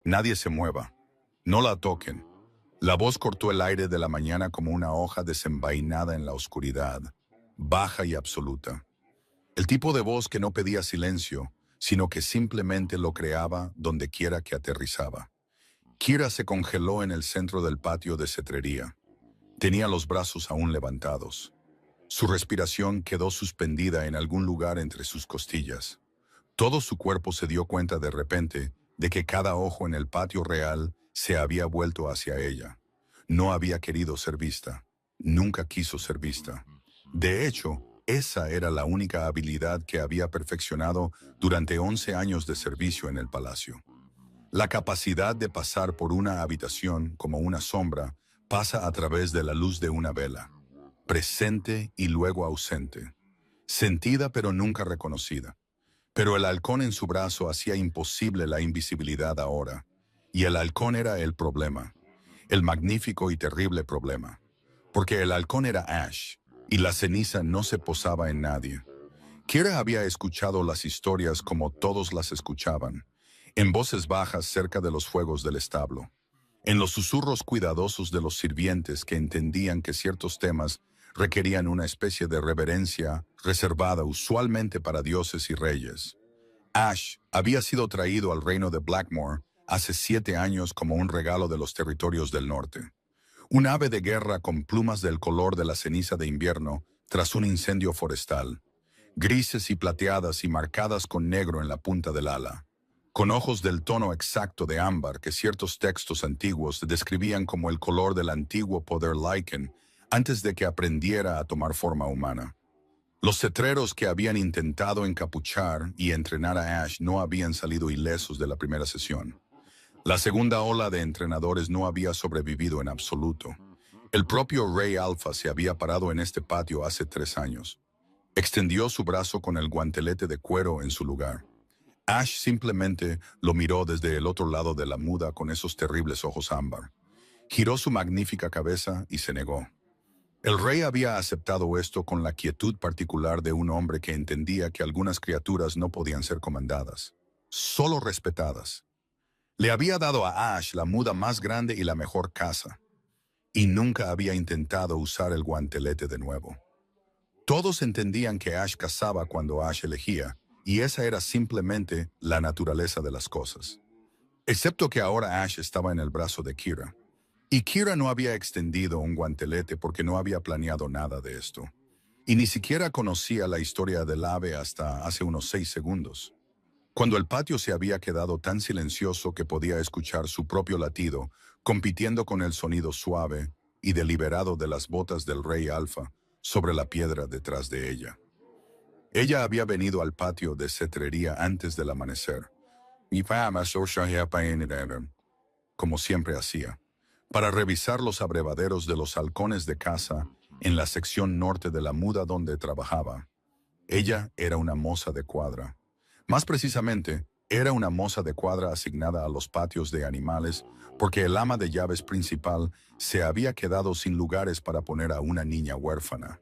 Nadie se mueva. No la toquen. La voz cortó el aire de la mañana como una hoja desenvainada en la oscuridad, baja y absoluta. El tipo de voz que no pedía silencio, sino que simplemente lo creaba donde quiera que aterrizaba. Kira se congeló en el centro del patio de cetrería. Tenía los brazos aún levantados. Su respiración quedó suspendida en algún lugar entre sus costillas. Todo su cuerpo se dio cuenta de repente de que cada ojo en el patio real se había vuelto hacia ella. No había querido ser vista. Nunca quiso ser vista. De hecho, esa era la única habilidad que había perfeccionado durante 11 años de servicio en el palacio. La capacidad de pasar por una habitación como una sombra pasa a través de la luz de una vela, presente y luego ausente, sentida pero nunca reconocida. Pero el halcón en su brazo hacía imposible la invisibilidad ahora, y el halcón era el problema, el magnífico y terrible problema, porque el halcón era Ash, y la ceniza no se posaba en nadie. Kira había escuchado las historias como todos las escuchaban, en voces bajas cerca de los fuegos del establo, en los susurros cuidadosos de los sirvientes que entendían que ciertos temas requerían una especie de reverencia reservada usualmente para dioses y reyes. Ash había sido traído al reino de Blackmore hace 7 años como un regalo de los territorios del norte. Un ave de guerra con plumas del color de la ceniza de invierno tras un incendio forestal, grises y plateadas y marcadas con negro en la punta del ala, con ojos del tono exacto de ámbar que ciertos textos antiguos describían como el color del antiguo poder Lycan antes de que aprendiera a tomar forma humana. Los cetreros que habían intentado encapuchar y entrenar a Ash no habían salido ilesos de la primera sesión. La segunda ola de entrenadores no había sobrevivido en absoluto. El propio Rey Alpha se había parado en este patio hace 3 años. Extendió su brazo con el guantelete de cuero en su lugar. Ash simplemente lo miró desde el otro lado de la muda con esos terribles ojos ámbar. Giró su magnífica cabeza y se negó. El rey había aceptado esto con la quietud particular de un hombre que entendía que algunas criaturas no podían ser comandadas, solo respetadas. Le había dado a Ash la muda más grande y la mejor casa, y nunca había intentado usar el guantelete de nuevo. Todos entendían que Ash cazaba cuando Ash elegía, y esa era simplemente la naturaleza de las cosas. Excepto que ahora Ash estaba en el brazo de Kira. Y Kira no había extendido un guantelete porque no había planeado nada de esto. Y ni siquiera conocía la historia del ave hasta hace unos 6 segundos. Cuando el patio se había quedado tan silencioso que podía escuchar su propio latido, compitiendo con el sonido suave y deliberado de las botas del rey Alfa sobre la piedra detrás de ella. Ella había venido al patio de cetrería antes del amanecer, como siempre hacía, para revisar los abrevaderos de los halcones de caza en la sección norte de la muda donde trabajaba. Ella era una moza de cuadra. Más precisamente, era una moza de cuadra asignada a los patios de animales porque el ama de llaves principal se había quedado sin lugares para poner a una niña huérfana,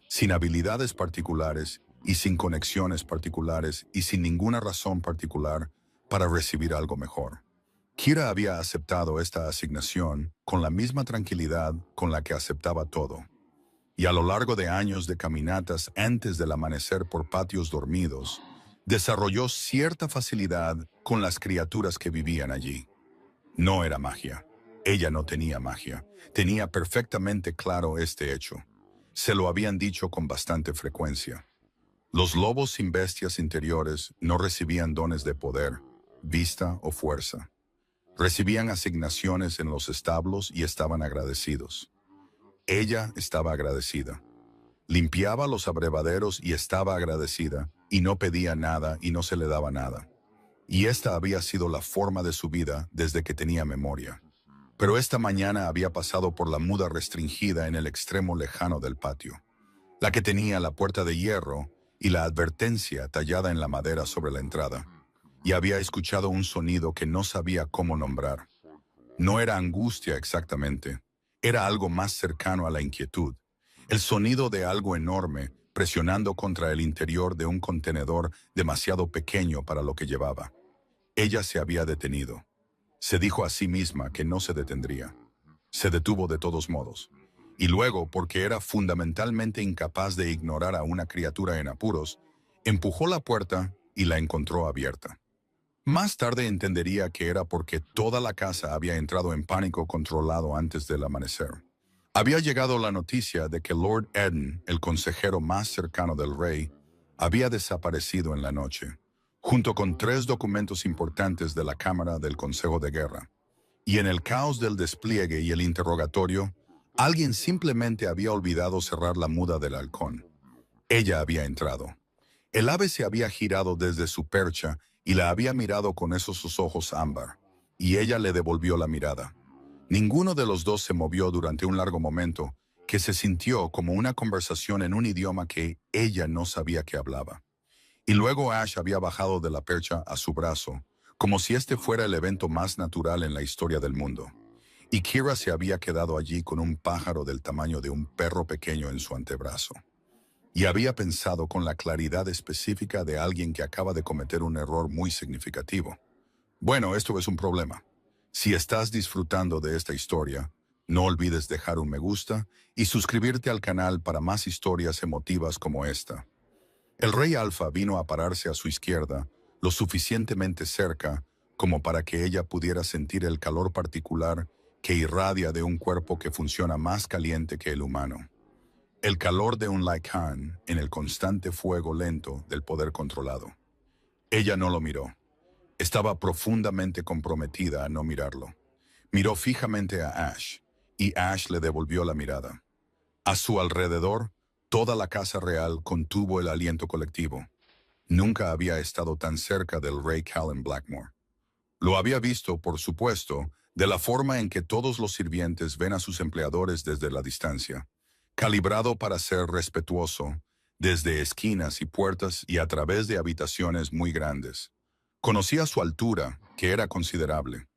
sin habilidades particulares y sin conexiones particulares y sin ninguna razón particular para recibir algo mejor. Kira había aceptado esta asignación con la misma tranquilidad con la que aceptaba todo. Y a lo largo de años de caminatas antes del amanecer por patios dormidos, desarrolló cierta facilidad con las criaturas que vivían allí. No era magia. Ella no tenía magia. Tenía perfectamente claro este hecho. Se lo habían dicho con bastante frecuencia. Los lobos sin bestias interiores no recibían dones de poder, vista o fuerza. Recibían asignaciones en los establos y estaban agradecidos. Ella estaba agradecida. Limpiaba los abrevaderos y estaba agradecida, y no pedía nada y no se le daba nada. Y esta había sido la forma de su vida desde que tenía memoria. Pero esta mañana había pasado por la muda restringida en el extremo lejano del patio, la que tenía la puerta de hierro y la advertencia tallada en la madera sobre la entrada, y había escuchado un sonido que no sabía cómo nombrar. No era angustia exactamente, era algo más cercano a la inquietud, el sonido de algo enorme presionando contra el interior de un contenedor demasiado pequeño para lo que llevaba. Ella se había detenido. Se dijo a sí misma que no se detendría. Se detuvo de todos modos. Y luego, porque era fundamentalmente incapaz de ignorar a una criatura en apuros, empujó la puerta y la encontró abierta. Más tarde entendería que era porque toda la casa había entrado en pánico controlado antes del amanecer. Había llegado la noticia de que Lord Eden, el consejero más cercano del rey, había desaparecido en la noche, junto con 3 documentos importantes de la Cámara del Consejo de Guerra. Y en el caos del despliegue y el interrogatorio, alguien simplemente había olvidado cerrar la muda del halcón. Ella había entrado. El ave se había girado desde su percha y la había mirado con esos sus ojos ámbar, y ella le devolvió la mirada. Ninguno de los dos se movió durante un largo momento, que se sintió como una conversación en un idioma que ella no sabía que hablaba. Y luego Ash había bajado de la percha a su brazo, como si este fuera el evento más natural en la historia del mundo. Y Kira se había quedado allí con un pájaro del tamaño de un perro pequeño en su antebrazo. Y había pensado con la claridad específica de alguien que acaba de cometer un error muy significativo. Bueno, esto es un problema. Si estás disfrutando de esta historia, no olvides dejar un me gusta y suscribirte al canal para más historias emotivas como esta. El rey Alfa vino a pararse a su izquierda, lo suficientemente cerca como para que ella pudiera sentir el calor particular que irradia de un cuerpo que funciona más caliente que el humano. El calor de un Lycan en el constante fuego lento del poder controlado. Ella no lo miró. Estaba profundamente comprometida a no mirarlo. Miró fijamente a Ash, y Ash le devolvió la mirada. A su alrededor, toda la casa real contuvo el aliento colectivo. Nunca había estado tan cerca del rey Callum Blackmore. Lo había visto, por supuesto, de la forma en que todos los sirvientes ven a sus empleadores desde la distancia, calibrado para ser respetuoso, desde esquinas y puertas y a través de habitaciones muy grandes. Conocía su altura, que era considerable.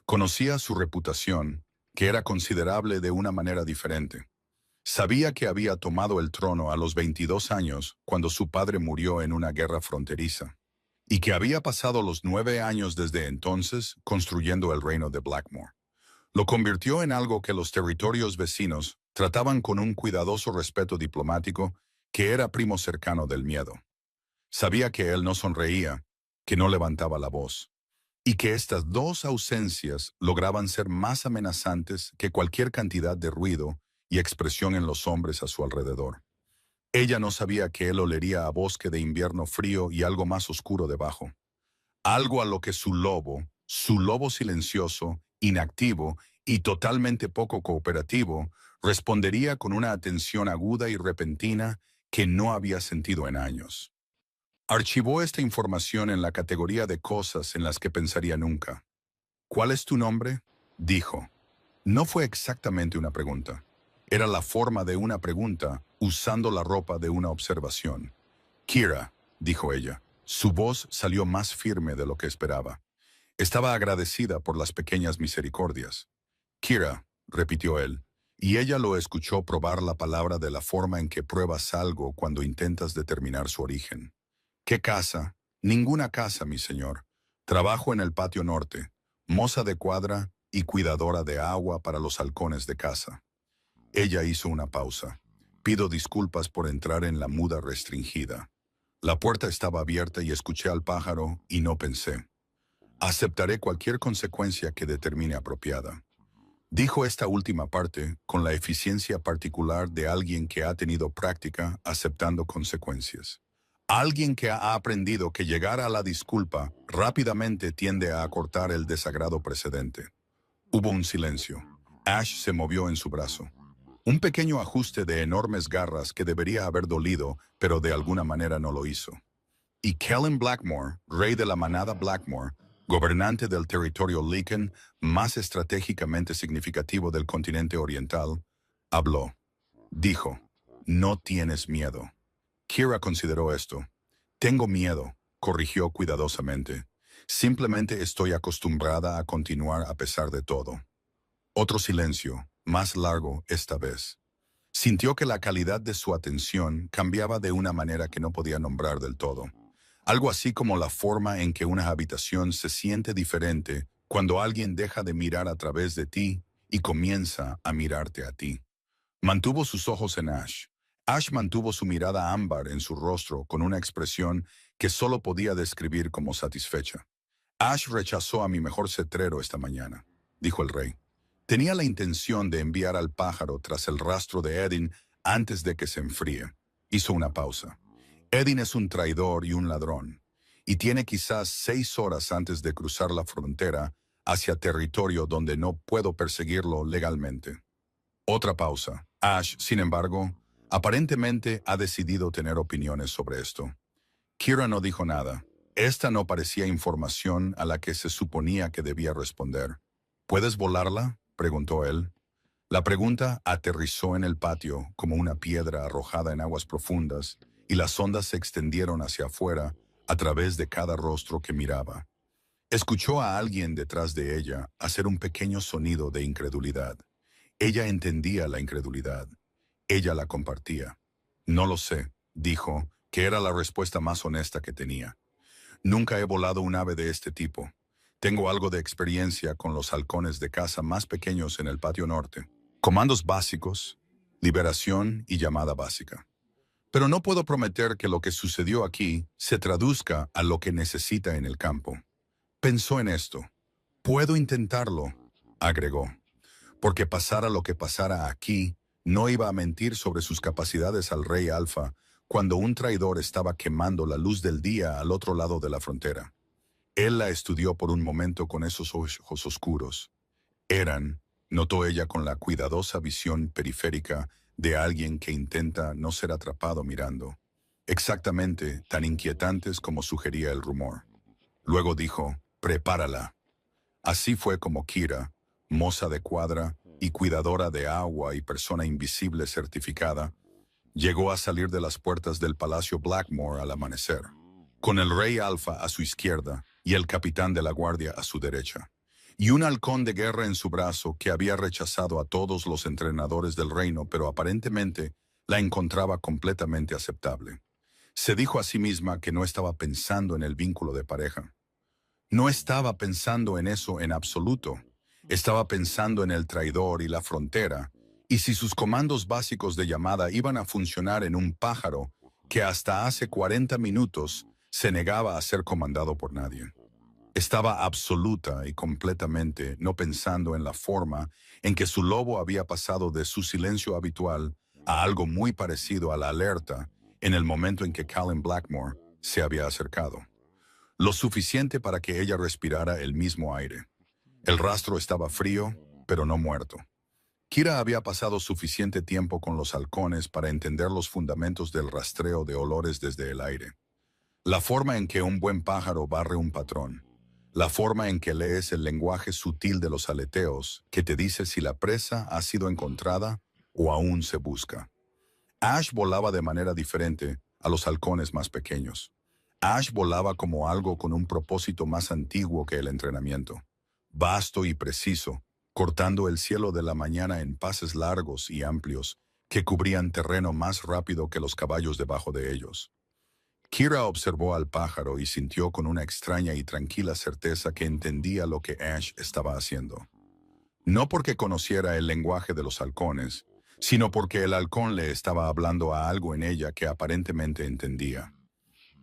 Conocía su reputación, que era considerable de una manera diferente. Sabía que había tomado el trono a los 22 años cuando su padre murió en una guerra fronteriza, y que había pasado los 9 años desde entonces construyendo el reino de Blackmore. Lo convirtió en algo que los territorios vecinos trataban con un cuidadoso respeto diplomático que era primo cercano del miedo. Sabía que él no sonreía, que no levantaba la voz, y que estas 2 ausencias lograban ser más amenazantes que cualquier cantidad de ruido y expresión en los hombres a su alrededor. Ella no sabía que él olería a bosque de invierno frío y algo más oscuro debajo. Algo a lo que su lobo silencioso, inactivo y totalmente poco cooperativo, respondería con una atención aguda y repentina que no había sentido en años. Archivó esta información en la categoría de cosas en las que pensaría nunca. ¿Cuál es tu nombre? Dijo. No fue exactamente una pregunta. Era la forma de una pregunta usando la ropa de una observación. Kira, dijo ella. Su voz salió más firme de lo que esperaba. Estaba agradecida por las pequeñas misericordias. Kira, repitió él, y ella lo escuchó probar la palabra de la forma en que pruebas algo cuando intentas determinar su origen. ¿Qué casa? Ninguna casa, mi señor. Trabajo en el patio norte, moza de cuadra y cuidadora de agua para los halcones de casa. Ella hizo una pausa. Pido disculpas por entrar en la muda restringida. La puerta estaba abierta y escuché al pájaro y no pensé. Aceptaré cualquier consecuencia que determine apropiada. Dijo esta última parte con la eficiencia particular de alguien que ha tenido práctica aceptando consecuencias. Alguien que ha aprendido que llegar a la disculpa rápidamente tiende a acortar el desagrado precedente. Hubo un silencio. Ash se movió en su brazo. Un pequeño ajuste de enormes garras que debería haber dolido, pero de alguna manera no lo hizo. Y Callum Blackmore, rey de la manada Blackmore, gobernante del territorio Lycan más estratégicamente significativo del continente oriental, habló. Dijo, no tienes miedo. Kira consideró esto. Tengo miedo, corrigió cuidadosamente. Simplemente estoy acostumbrada a continuar a pesar de todo. Otro silencio, más largo esta vez. Sintió que la calidad de su atención cambiaba de una manera que no podía nombrar del todo. Algo así como la forma en que una habitación se siente diferente cuando alguien deja de mirar a través de ti y comienza a mirarte a ti. Mantuvo sus ojos en Ash. Ash mantuvo su mirada ámbar en su rostro con una expresión que solo podía describir como satisfecha. Ash rechazó a mi mejor cetrero esta mañana, dijo el rey. Tenía la intención de enviar al pájaro tras el rastro de Edin antes de que se enfríe. Hizo una pausa. Edin es un traidor y un ladrón, y tiene quizás 6 horas antes de cruzar la frontera hacia territorio donde no puedo perseguirlo legalmente. Otra pausa. Ash, sin embargo, aparentemente ha decidido tener opiniones sobre esto. Kira no dijo nada. Esta no parecía información a la que se suponía que debía responder. ¿Puedes volarla?, preguntó él. La pregunta aterrizó en el patio como una piedra arrojada en aguas profundas, y las ondas se extendieron hacia afuera a través de cada rostro que miraba. Escuchó a alguien detrás de ella hacer un pequeño sonido de incredulidad. Ella entendía la incredulidad. Ella la compartía. No lo sé, dijo, que era la respuesta más honesta que tenía. Nunca he volado un ave de este tipo. Tengo algo de experiencia con los halcones de caza más pequeños en el patio norte. Comandos básicos, liberación y llamada básica. Pero no puedo prometer que lo que sucedió aquí se traduzca a lo que necesita en el campo. Pensó en esto. Puedo intentarlo, agregó. Porque pasara lo que pasara aquí, no iba a mentir sobre sus capacidades al rey Alfa cuando un traidor estaba quemando la luz del día al otro lado de la frontera. Él la estudió por un momento con esos ojos oscuros. Eran, notó ella con la cuidadosa visión periférica de alguien que intenta no ser atrapado mirando, exactamente tan inquietantes como sugería el rumor. Luego dijo, prepárala. Así fue como Kira, moza de cuadra y cuidadora de agua y persona invisible certificada, llegó a salir de las puertas del Palacio Blackmore al amanecer, con el rey Alfa a su izquierda y el capitán de la guardia a su derecha, y un halcón de guerra en su brazo que había rechazado a todos los entrenadores del reino, pero aparentemente la encontraba completamente aceptable. Se dijo a sí misma que no estaba pensando en el vínculo de pareja. No estaba pensando en eso en absoluto. Estaba pensando en el traidor y la frontera, y si sus comandos básicos de llamada iban a funcionar en un pájaro que hasta hace 40 minutos se negaba a ser comandado por nadie. Estaba absoluta y completamente no pensando en la forma en que su lobo había pasado de su silencio habitual a algo muy parecido a la alerta en el momento en que Callum Blackmore se había acercado. Lo suficiente para que ella respirara el mismo aire. El rastro estaba frío, pero no muerto. Kira había pasado suficiente tiempo con los halcones para entender los fundamentos del rastreo de olores desde el aire. La forma en que un buen pájaro barre un patrón. La forma en que lees el lenguaje sutil de los aleteos que te dice si la presa ha sido encontrada o aún se busca. Ash volaba de manera diferente a los halcones más pequeños. Ash volaba como algo con un propósito más antiguo que el entrenamiento. Vasto y preciso, cortando el cielo de la mañana en pases largos y amplios que cubrían terreno más rápido que los caballos debajo de ellos. Kira observó al pájaro y sintió con una extraña y tranquila certeza que entendía lo que Ash estaba haciendo. No porque conociera el lenguaje de los halcones, sino porque el halcón le estaba hablando a algo en ella que aparentemente entendía.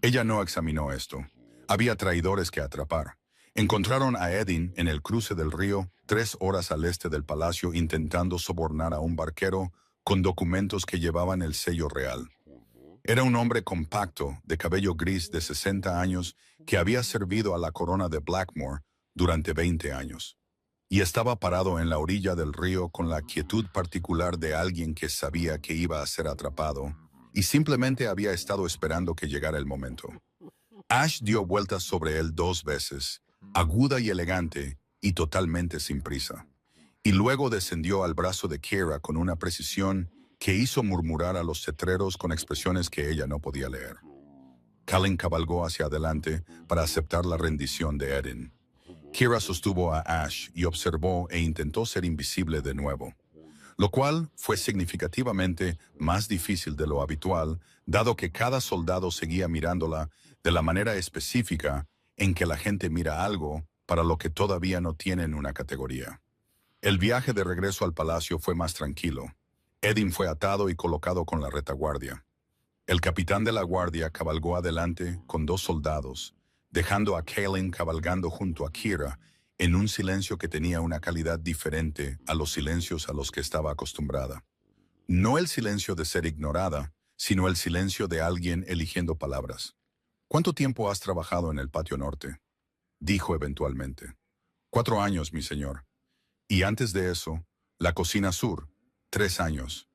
Ella no examinó esto. Había traidores que atrapar. Encontraron a Edin en el cruce del río, 3 horas al este del palacio, intentando sobornar a un barquero con documentos que llevaban el sello real. Era un hombre compacto, de cabello gris de 60 años, que había servido a la corona de Blackmore durante 20 años. Y estaba parado en la orilla del río con la quietud particular de alguien que sabía que iba a ser atrapado, y simplemente había estado esperando que llegara el momento. Ash dio vueltas sobre él 2 veces, aguda y elegante, y totalmente sin prisa. Y luego descendió al brazo de Kira con una precisión que hizo murmurar a los cetreros con expresiones que ella no podía leer. Callum cabalgó hacia adelante para aceptar la rendición de Edin. Kira sostuvo a Ash y observó e intentó ser invisible de nuevo, lo cual fue significativamente más difícil de lo habitual, dado que cada soldado seguía mirándola de la manera específica en que la gente mira algo para lo que todavía no tienen una categoría. El viaje de regreso al palacio fue más tranquilo. Edin fue atado y colocado con la retaguardia. El capitán de la guardia cabalgó adelante con 2 soldados, dejando a Kaelin cabalgando junto a Kira en un silencio que tenía una calidad diferente a los silencios a los que estaba acostumbrada. No el silencio de ser ignorada, sino el silencio de alguien eligiendo palabras. ¿Cuánto tiempo has trabajado en el patio norte?, dijo eventualmente. 4 años, mi señor. Y antes de eso, la cocina sur, 3 años.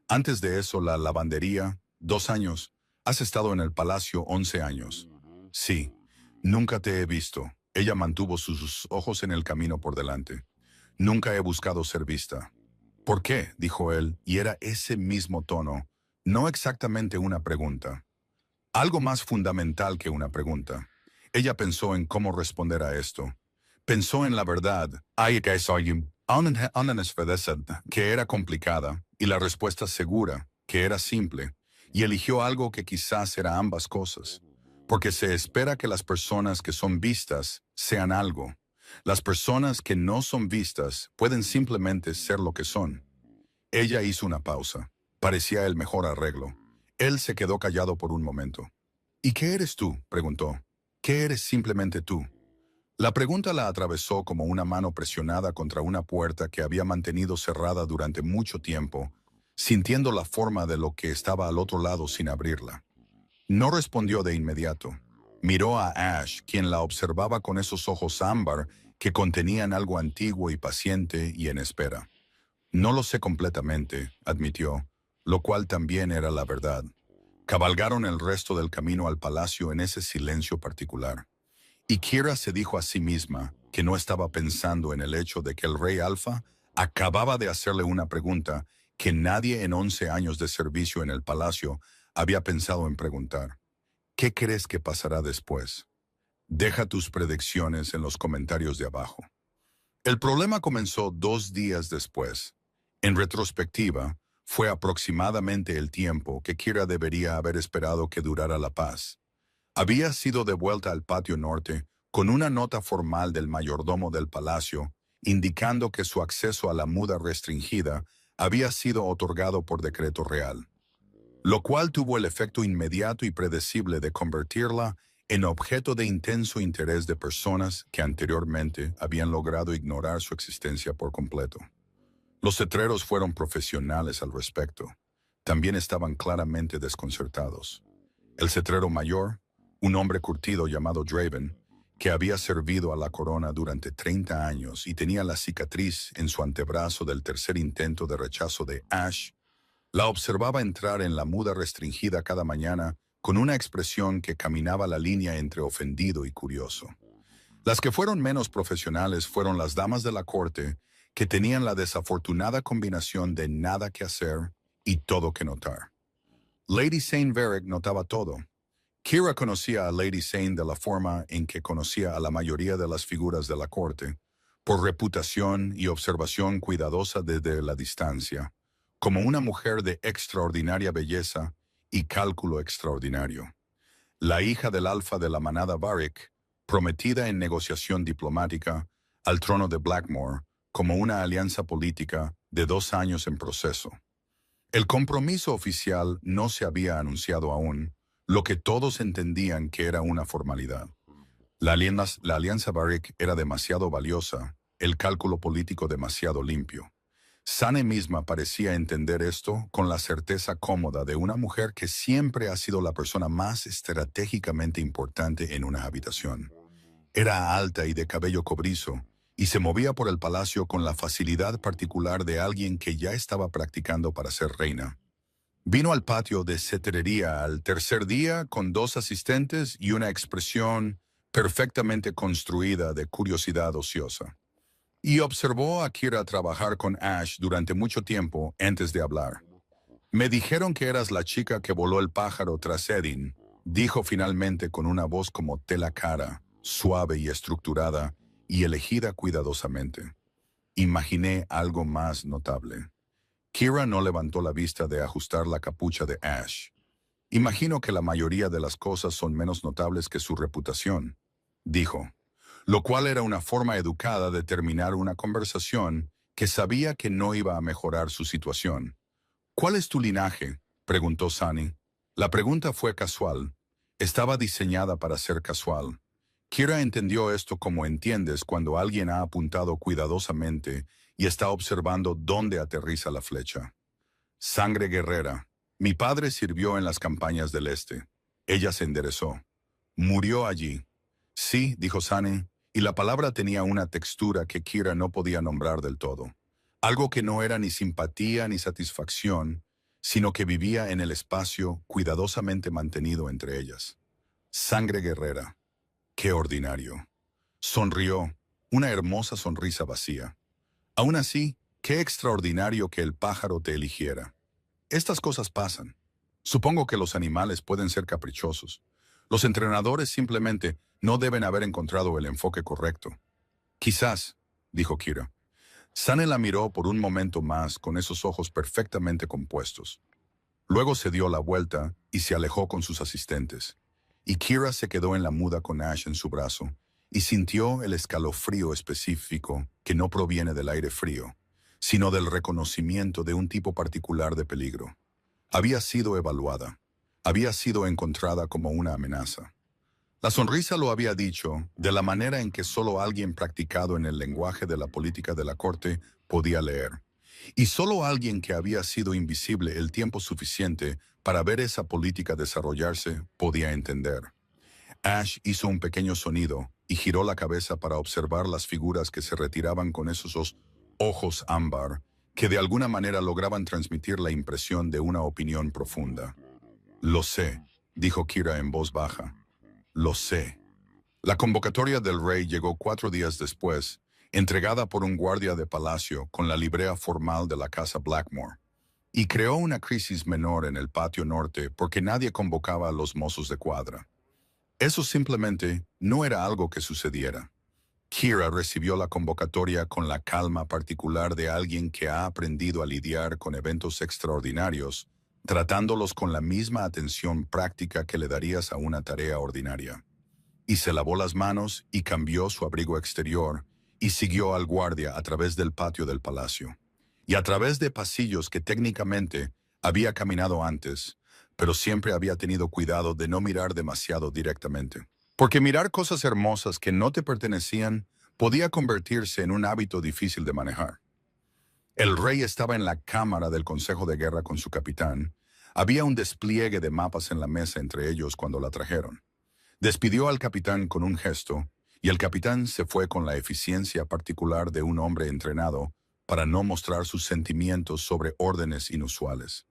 Antes de eso, la lavandería, 2 años. Has estado en el palacio 11 años. Sí, nunca te he visto. Ella mantuvo sus ojos en el camino por delante. Nunca he buscado ser vista. ¿Por qué?, dijo él, y era ese mismo tono, no exactamente una pregunta. Algo más fundamental que una pregunta. Ella pensó en cómo responder a esto. Pensó en la verdad, que era complicada, y la respuesta segura, que era simple, y eligió algo que quizás era ambas cosas. Porque se espera que las personas que son vistas sean algo. Las personas que no son vistas pueden simplemente ser lo que son. Ella hizo una pausa. Parecía el mejor arreglo. Él se quedó callado por un momento. ¿Y qué eres tú?, preguntó. ¿Qué eres simplemente tú? La pregunta la atravesó como una mano presionada contra una puerta que había mantenido cerrada durante mucho tiempo, sintiendo la forma de lo que estaba al otro lado sin abrirla. No respondió de inmediato. Miró a Ash, quien la observaba con esos ojos ámbar que contenían algo antiguo y paciente y en espera. No lo sé completamente, admitió, lo cual también era la verdad. Cabalgaron el resto del camino al palacio en ese silencio particular. Y Kira se dijo a sí misma que no estaba pensando en el hecho de que el rey Alfa acababa de hacerle una pregunta que nadie en 11 años de servicio en el palacio había pensado en preguntar. ¿Qué crees que pasará después? Deja tus predicciones en los comentarios de abajo. El problema comenzó 2 días después. En retrospectiva, fue aproximadamente el tiempo que Kira debería haber esperado que durara la paz. Había sido devuelta al patio norte con una nota formal del mayordomo del palacio indicando que su acceso a la muda restringida había sido otorgado por decreto real, lo cual tuvo el efecto inmediato y predecible de convertirla en objeto de intenso interés de personas que anteriormente habían logrado ignorar su existencia por completo. Los cetreros fueron profesionales al respecto. También estaban claramente desconcertados. El cetrero mayor, un hombre curtido llamado Draven, que había servido a la corona durante 30 años y tenía la cicatriz en su antebrazo del tercer intento de rechazo de Ash, la observaba entrar en la muda restringida cada mañana con una expresión que caminaba la línea entre ofendido y curioso. Las que fueron menos profesionales fueron las damas de la corte, que tenían la desafortunada combinación de nada que hacer y todo que notar. Lady Saint Varric notaba todo. Kira conocía a Lady Saint de la forma en que conocía a la mayoría de las figuras de la corte, por reputación y observación cuidadosa desde la distancia, como una mujer de extraordinaria belleza y cálculo extraordinario. La hija del alfa de la manada Varric, prometida en negociación diplomática al trono de Blackmore como una alianza política de 2 años en proceso. El compromiso oficial no se había anunciado aún, lo que todos entendían que era una formalidad. La alianza Varric era demasiado valiosa, el cálculo político demasiado limpio. Sane misma parecía entender esto con la certeza cómoda de una mujer que siempre ha sido la persona más estratégicamente importante en una habitación. Era alta y de cabello cobrizo, y se movía por el palacio con la facilidad particular de alguien que ya estaba practicando para ser reina. Vino al patio de cetrería al tercer día con 2 asistentes y una expresión perfectamente construida de curiosidad ociosa. Y observó a Kira trabajar con Ash durante mucho tiempo antes de hablar. Me dijeron que eras la chica que voló el pájaro tras Edin, dijo finalmente con una voz como tela cara, suave y estructurada, y elegida cuidadosamente. Imaginé algo más notable. Kira no levantó la vista de ajustar la capucha de Ash. Imagino que la mayoría de las cosas son menos notables que su reputación, dijo. lo cual era una forma educada de terminar una conversación que sabía que no iba a mejorar su situación. ¿Cuál es tu linaje?, preguntó Sunny. La pregunta fue casual. Estaba diseñada para ser casual. Kira entendió esto como entiendes cuando alguien ha apuntado cuidadosamente y está observando dónde aterriza la flecha. Sangre guerrera. Mi padre sirvió en las campañas del Este. Ella se enderezó. Murió allí. Sí, dijo Sunny, y la palabra tenía una textura que Kira no podía nombrar del todo. Algo que no era ni simpatía ni satisfacción, sino que vivía en el espacio cuidadosamente mantenido entre ellas. Sangre guerrera. Qué ordinario. Sonrió, una hermosa sonrisa vacía. Aún así, qué extraordinario que el pájaro te eligiera. Estas cosas pasan. Supongo que los animales pueden ser caprichosos. Los entrenadores simplemente no deben haber encontrado el enfoque correcto. Quizás, dijo Kira. Sunny la miró por un momento más con esos ojos perfectamente compuestos. Luego se dio la vuelta y se alejó con sus asistentes. Y Kira se quedó en la muda con Ash en su brazo y sintió el escalofrío específico que no proviene del aire frío, sino del reconocimiento de un tipo particular de peligro. Había sido evaluada. Había sido encontrada como una amenaza. La sonrisa lo había dicho de la manera en que solo alguien practicado en el lenguaje de la política de la corte podía leer. Y solo alguien que había sido invisible el tiempo suficiente para ver esa política desarrollarse podía entender. Ash hizo un pequeño sonido y giró la cabeza para observar las figuras que se retiraban con esos ojos ámbar que de alguna manera lograban transmitir la impresión de una opinión profunda. Lo sé, dijo Kira en voz baja. Lo sé. La convocatoria del rey llegó 4 días después, entregada por un guardia de palacio con la librea formal de la casa Blackmore, y creó una crisis menor en el patio norte porque nadie convocaba a los mozos de cuadra. Eso simplemente no era algo que sucediera. Kira recibió la convocatoria con la calma particular de alguien que ha aprendido a lidiar con eventos extraordinarios, tratándolos con la misma atención práctica que le darías a una tarea ordinaria. Y se lavó las manos y cambió su abrigo exterior y siguió al guardia a través del patio del palacio. Y a través de pasillos que técnicamente había caminado antes, pero siempre había tenido cuidado de no mirar demasiado directamente. Porque mirar cosas hermosas que no te pertenecían podía convertirse en un hábito difícil de manejar. El rey estaba en la cámara del Consejo de Guerra con su capitán. Había un despliegue de mapas en la mesa entre ellos cuando la trajeron. Despidió al capitán con un gesto, y el capitán se fue con la eficiencia particular de un hombre entrenado para no mostrar sus sentimientos sobre órdenes inusuales.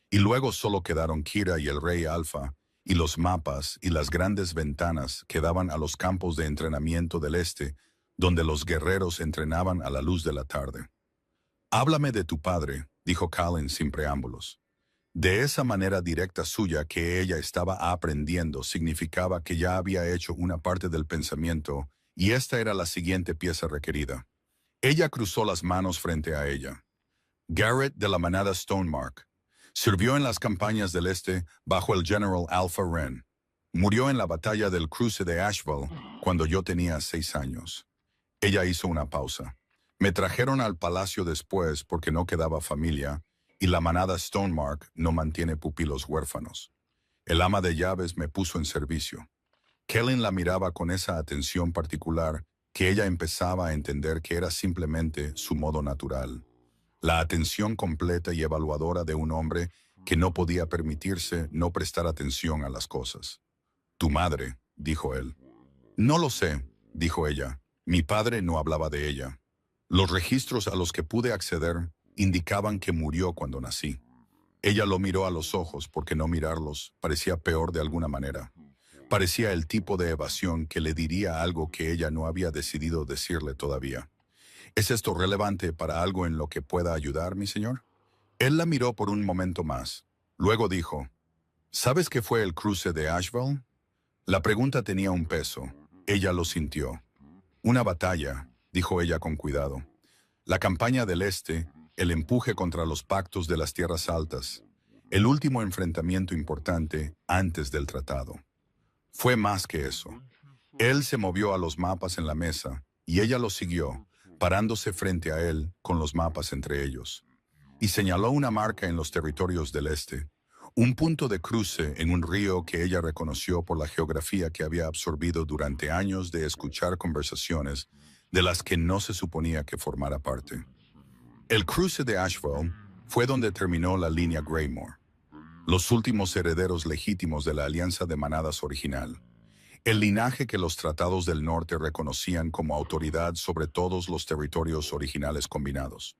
Y luego solo quedaron Kira y el rey Alfa, y los mapas y las grandes ventanas que daban a los campos de entrenamiento del este, donde los guerreros entrenaban a la luz de la tarde. «Háblame de tu padre», dijo Colin sin preámbulos. De esa manera directa suya que ella estaba aprendiendo significaba que ya había hecho una parte del pensamiento y esta era la siguiente pieza requerida. Ella cruzó las manos frente a ella. Garrett de la manada Stonemark. Sirvió en las campañas del Este bajo el General Alpha Wren. Murió en la batalla del cruce de Asheville cuando yo tenía 6 años. Ella hizo una pausa. Me trajeron al palacio después porque no quedaba familia y la manada Stonemark no mantiene pupilos huérfanos. El ama de llaves me puso en servicio. Kellen la miraba con esa atención particular que ella empezaba a entender que era simplemente su modo natural. La atención completa y evaluadora de un hombre que no podía permitirse no prestar atención a las cosas. «Tu madre», dijo él. «No lo sé», dijo ella. «Mi padre no hablaba de ella. Los registros a los que pude acceder indicaban que murió cuando nací». Ella lo miró a los ojos porque no mirarlos parecía peor de alguna manera. Parecía el tipo de evasión que le diría algo que ella no había decidido decirle todavía. «¿Es esto relevante para algo en lo que pueda ayudar, mi señor?» Él la miró por un momento más. Luego dijo, «¿Sabes qué fue el cruce de Asheville?» La pregunta tenía un peso. Ella lo sintió. «Una batalla», dijo ella con cuidado. «La campaña del Este, el empuje contra los pactos de las tierras altas, el último enfrentamiento importante antes del tratado. Fue más que eso. Él se movió a los mapas en la mesa y ella lo siguió, parándose frente a él con los mapas entre ellos. Y señaló una marca en los territorios del este, un punto de cruce en un río que ella reconoció por la geografía que había absorbido durante años de escuchar conversaciones de las que no se suponía que formara parte. El cruce de Asheville fue donde terminó la línea Graymore, los últimos herederos legítimos de la alianza de manadas original, el linaje que los tratados del norte reconocían como autoridad sobre todos los territorios originales combinados.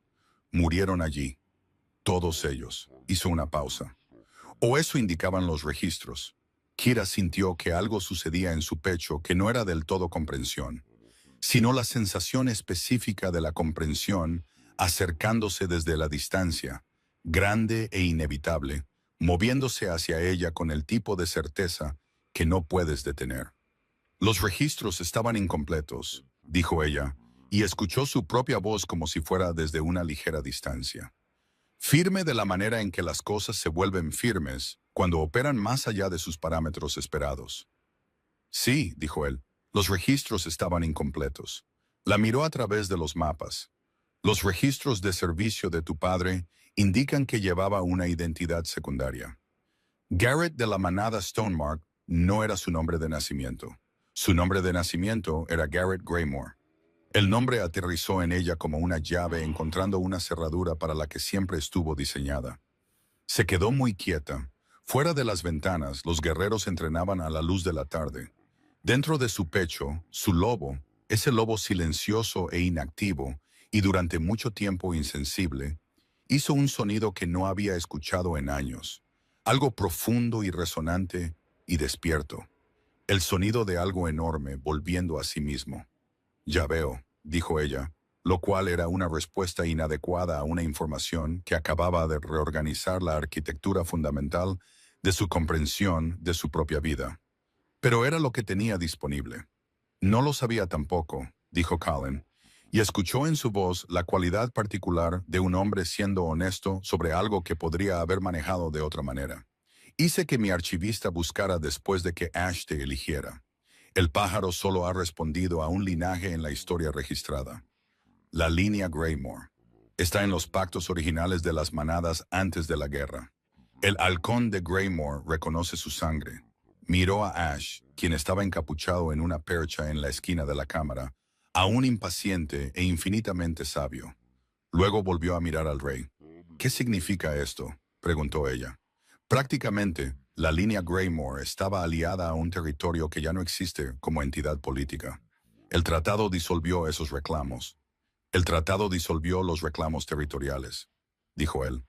Murieron allí, todos ellos. Hizo una pausa. O eso indicaban los registros. Kira sintió que algo sucedía en su pecho que no era del todo comprensión, sino la sensación específica de la comprensión acercándose desde la distancia, grande e inevitable, moviéndose hacia ella con el tipo de certeza que no puedes detener. Los registros estaban incompletos, dijo ella, y escuchó su propia voz como si fuera desde una ligera distancia. Firme de la manera en que las cosas se vuelven firmes cuando operan más allá de sus parámetros esperados. Sí, dijo él, los registros estaban incompletos. La miró a través de los mapas. Los registros de servicio de tu padre indican que llevaba una identidad secundaria. Garrett de la manada Stonemark no era su nombre de nacimiento. Su nombre de nacimiento era Garrett Graymore. El nombre aterrizó en ella como una llave encontrando una cerradura para la que siempre estuvo diseñada. Se quedó muy quieta. Fuera de las ventanas, los guerreros entrenaban a la luz de la tarde. Dentro de su pecho, su lobo, ese lobo silencioso e inactivo, y durante mucho tiempo insensible, hizo un sonido que no había escuchado en años. Algo profundo y resonante y despierto. El sonido de algo enorme volviendo a sí mismo. Ya veo, dijo ella, lo cual era una respuesta inadecuada a una información que acababa de reorganizar la arquitectura fundamental de su comprensión de su propia vida. Pero era lo que tenía disponible. No lo sabía tampoco, dijo Colin, y escuchó en su voz la cualidad particular de un hombre siendo honesto sobre algo que podría haber manejado de otra manera. Hice que mi archivista buscara después de que Ash te eligiera. El pájaro solo ha respondido a un linaje en la historia registrada. La línea Graymore. Está en los pactos originales de las manadas antes de la guerra. El halcón de Graymore reconoce su sangre. Miró a Ash, quien estaba encapuchado en una percha en la esquina de la cámara, aún impaciente e infinitamente sabio. Luego volvió a mirar al rey. ¿Qué significa esto?, preguntó ella. Prácticamente, la línea Graymore estaba aliada a un territorio que ya no existe como entidad política. El tratado disolvió esos reclamos. El tratado disolvió los reclamos territoriales, dijo él.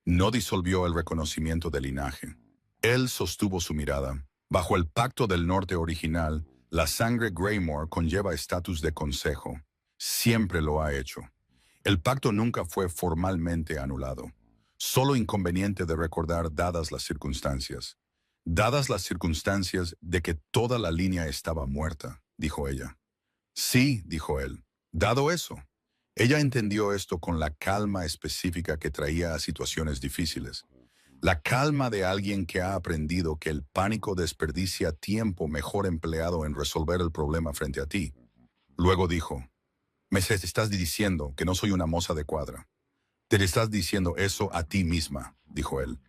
No disolvió el reconocimiento del linaje. Él sostuvo su mirada. Bajo el pacto del norte original, la sangre Graymore conlleva estatus de consejo. Siempre lo ha hecho. El pacto nunca fue formalmente anulado. Solo inconveniente de recordar dadas las circunstancias. Dadas las circunstancias de que toda la línea estaba muerta, dijo ella. Sí, dijo él. Dado eso. Ella entendió esto con la calma específica que traía a situaciones difíciles. La calma de alguien que ha aprendido que el pánico desperdicia tiempo mejor empleado en resolver el problema frente a ti. Luego dijo, me estás diciendo que no soy una moza de cuadra. Te estás diciendo eso a ti misma, dijo él.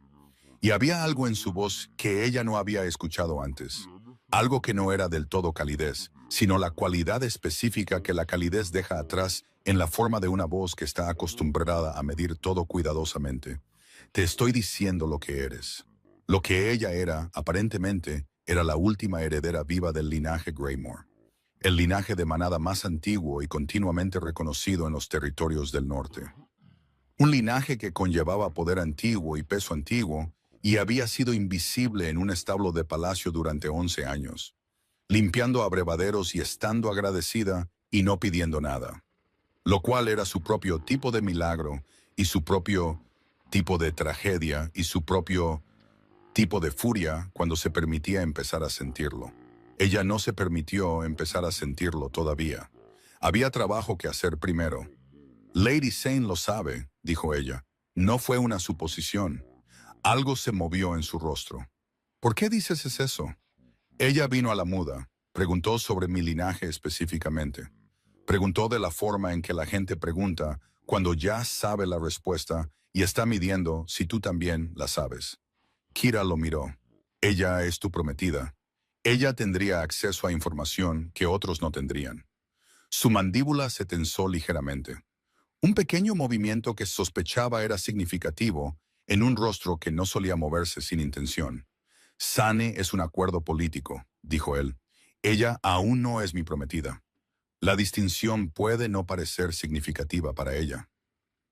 Y había algo en su voz que ella no había escuchado antes. Algo que no era del todo calidez, sino la cualidad específica que la calidez deja atrás en la forma de una voz que está acostumbrada a medir todo cuidadosamente. Te estoy diciendo lo que eres. Lo que ella era, aparentemente, era la última heredera viva del linaje Graymore. El linaje de manada más antiguo y continuamente reconocido en los territorios del norte. Un linaje que conllevaba poder antiguo y peso antiguo y había sido invisible en un establo de palacio durante 11 años, limpiando abrevaderos y estando agradecida y no pidiendo nada, lo cual era su propio tipo de milagro y su propio tipo de tragedia y su propio tipo de furia cuando se permitía empezar a sentirlo. Ella no se permitió empezar a sentirlo todavía. Había trabajo que hacer primero. Lady Sane lo sabe, dijo ella. No fue una suposición. Algo se movió en su rostro. ¿Por qué dices eso? Ella vino a la muda, Preguntó sobre mi linaje específicamente. Preguntó de la forma en que la gente pregunta cuando ya sabe la respuesta y está midiendo si tú también la sabes. Kira lo miró. Ella es tu prometida. Ella tendría acceso a información que otros no tendrían. Su mandíbula se tensó ligeramente. Un pequeño movimiento que sospechaba era significativo en un rostro que no solía moverse sin intención. Sane es un acuerdo político, dijo él. Ella aún no es mi prometida. La distinción puede no parecer significativa para ella,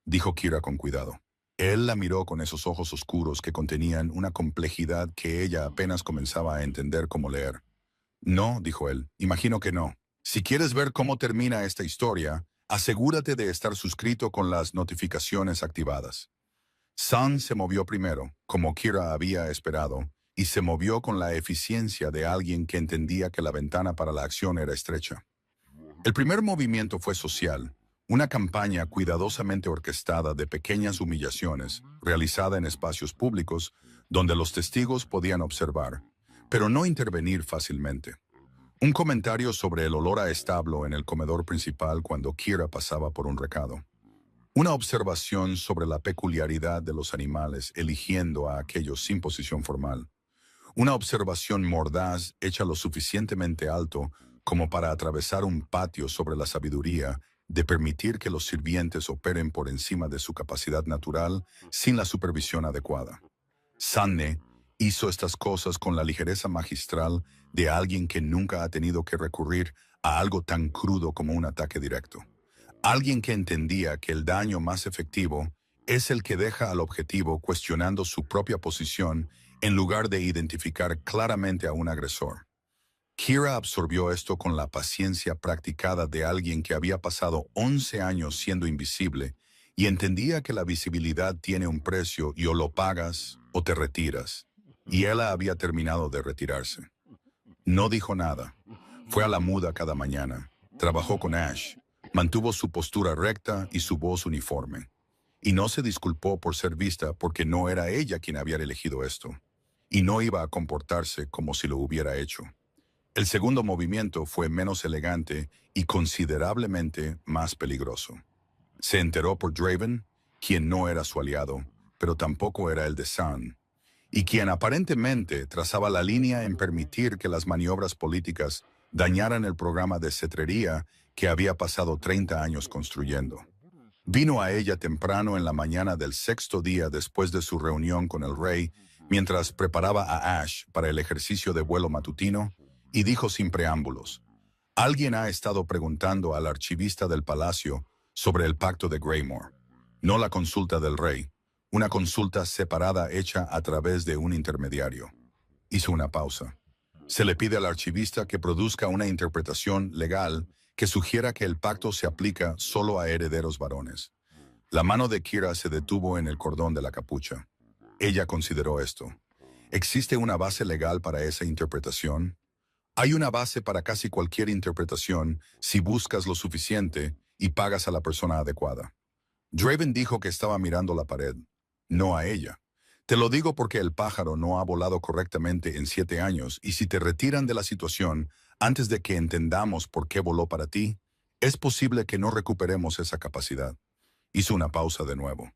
dijo Kira con cuidado. Él la miró con esos ojos oscuros que contenían una complejidad que ella apenas comenzaba a entender cómo leer. No, dijo él, imagino que no. Si quieres ver cómo termina esta historia, asegúrate de estar suscrito con las notificaciones activadas. Sun se movió primero, como Kira había esperado, y se movió con la eficiencia de alguien que entendía que la ventana para la acción era estrecha. El primer movimiento fue social, una campaña cuidadosamente orquestada de pequeñas humillaciones, realizada en espacios públicos, donde los testigos podían observar, pero no intervenir fácilmente. Un comentario sobre el olor a establo en el comedor principal cuando Kira pasaba por un recado. Una observación sobre la peculiaridad de los animales eligiendo a aquellos sin posición formal. Una observación mordaz hecha lo suficientemente alto como para atravesar un patio sobre la sabiduría de permitir que los sirvientes operen por encima de su capacidad natural sin la supervisión adecuada. Sanne hizo estas cosas con la ligereza magistral de alguien que nunca ha tenido que recurrir a algo tan crudo como un ataque directo. Alguien que entendía que el daño más efectivo es el que deja al objetivo cuestionando su propia posición en lugar de identificar claramente a un agresor. Kira absorbió esto con la paciencia practicada de alguien que había pasado 11 años siendo invisible y entendía que la visibilidad tiene un precio y o lo pagas o te retiras. Y ella había terminado de retirarse. No dijo nada. Fue a la muda cada mañana. Trabajó con Ash. Mantuvo su postura recta y su voz uniforme. Y no se disculpó por ser vista porque no era ella quien había elegido esto. Y no iba a comportarse como si lo hubiera hecho. El segundo movimiento fue menos elegante y considerablemente más peligroso. Se enteró por Draven, quien no era su aliado, pero tampoco era el de Sun, y quien aparentemente trazaba la línea en permitir que las maniobras políticas dañaran el programa de cetrería que había pasado 30 años construyendo. Vino a ella temprano en la mañana del sexto día después de su reunión con el rey, mientras preparaba a Ash para el ejercicio de vuelo matutino, y dijo sin preámbulos: alguien ha estado preguntando al archivista del palacio sobre el pacto de Greymore. No la consulta del rey, una consulta separada hecha a través de un intermediario. Hizo una pausa. Se le pide al archivista que produzca una interpretación legal que sugiera que el pacto se aplica solo a herederos varones. La mano de Kira se detuvo en el cordón de la capucha. Ella consideró esto. ¿Existe una base legal para esa interpretación? Hay una base para casi cualquier interpretación si buscas lo suficiente y pagas a la persona adecuada. Draven dijo que estaba mirando la pared, no a ella. Te lo digo porque el pájaro no ha volado correctamente en 7 años y si te retiran de la situación antes de que entendamos por qué voló para ti, es posible que no recuperemos esa capacidad. Hizo una pausa de nuevo.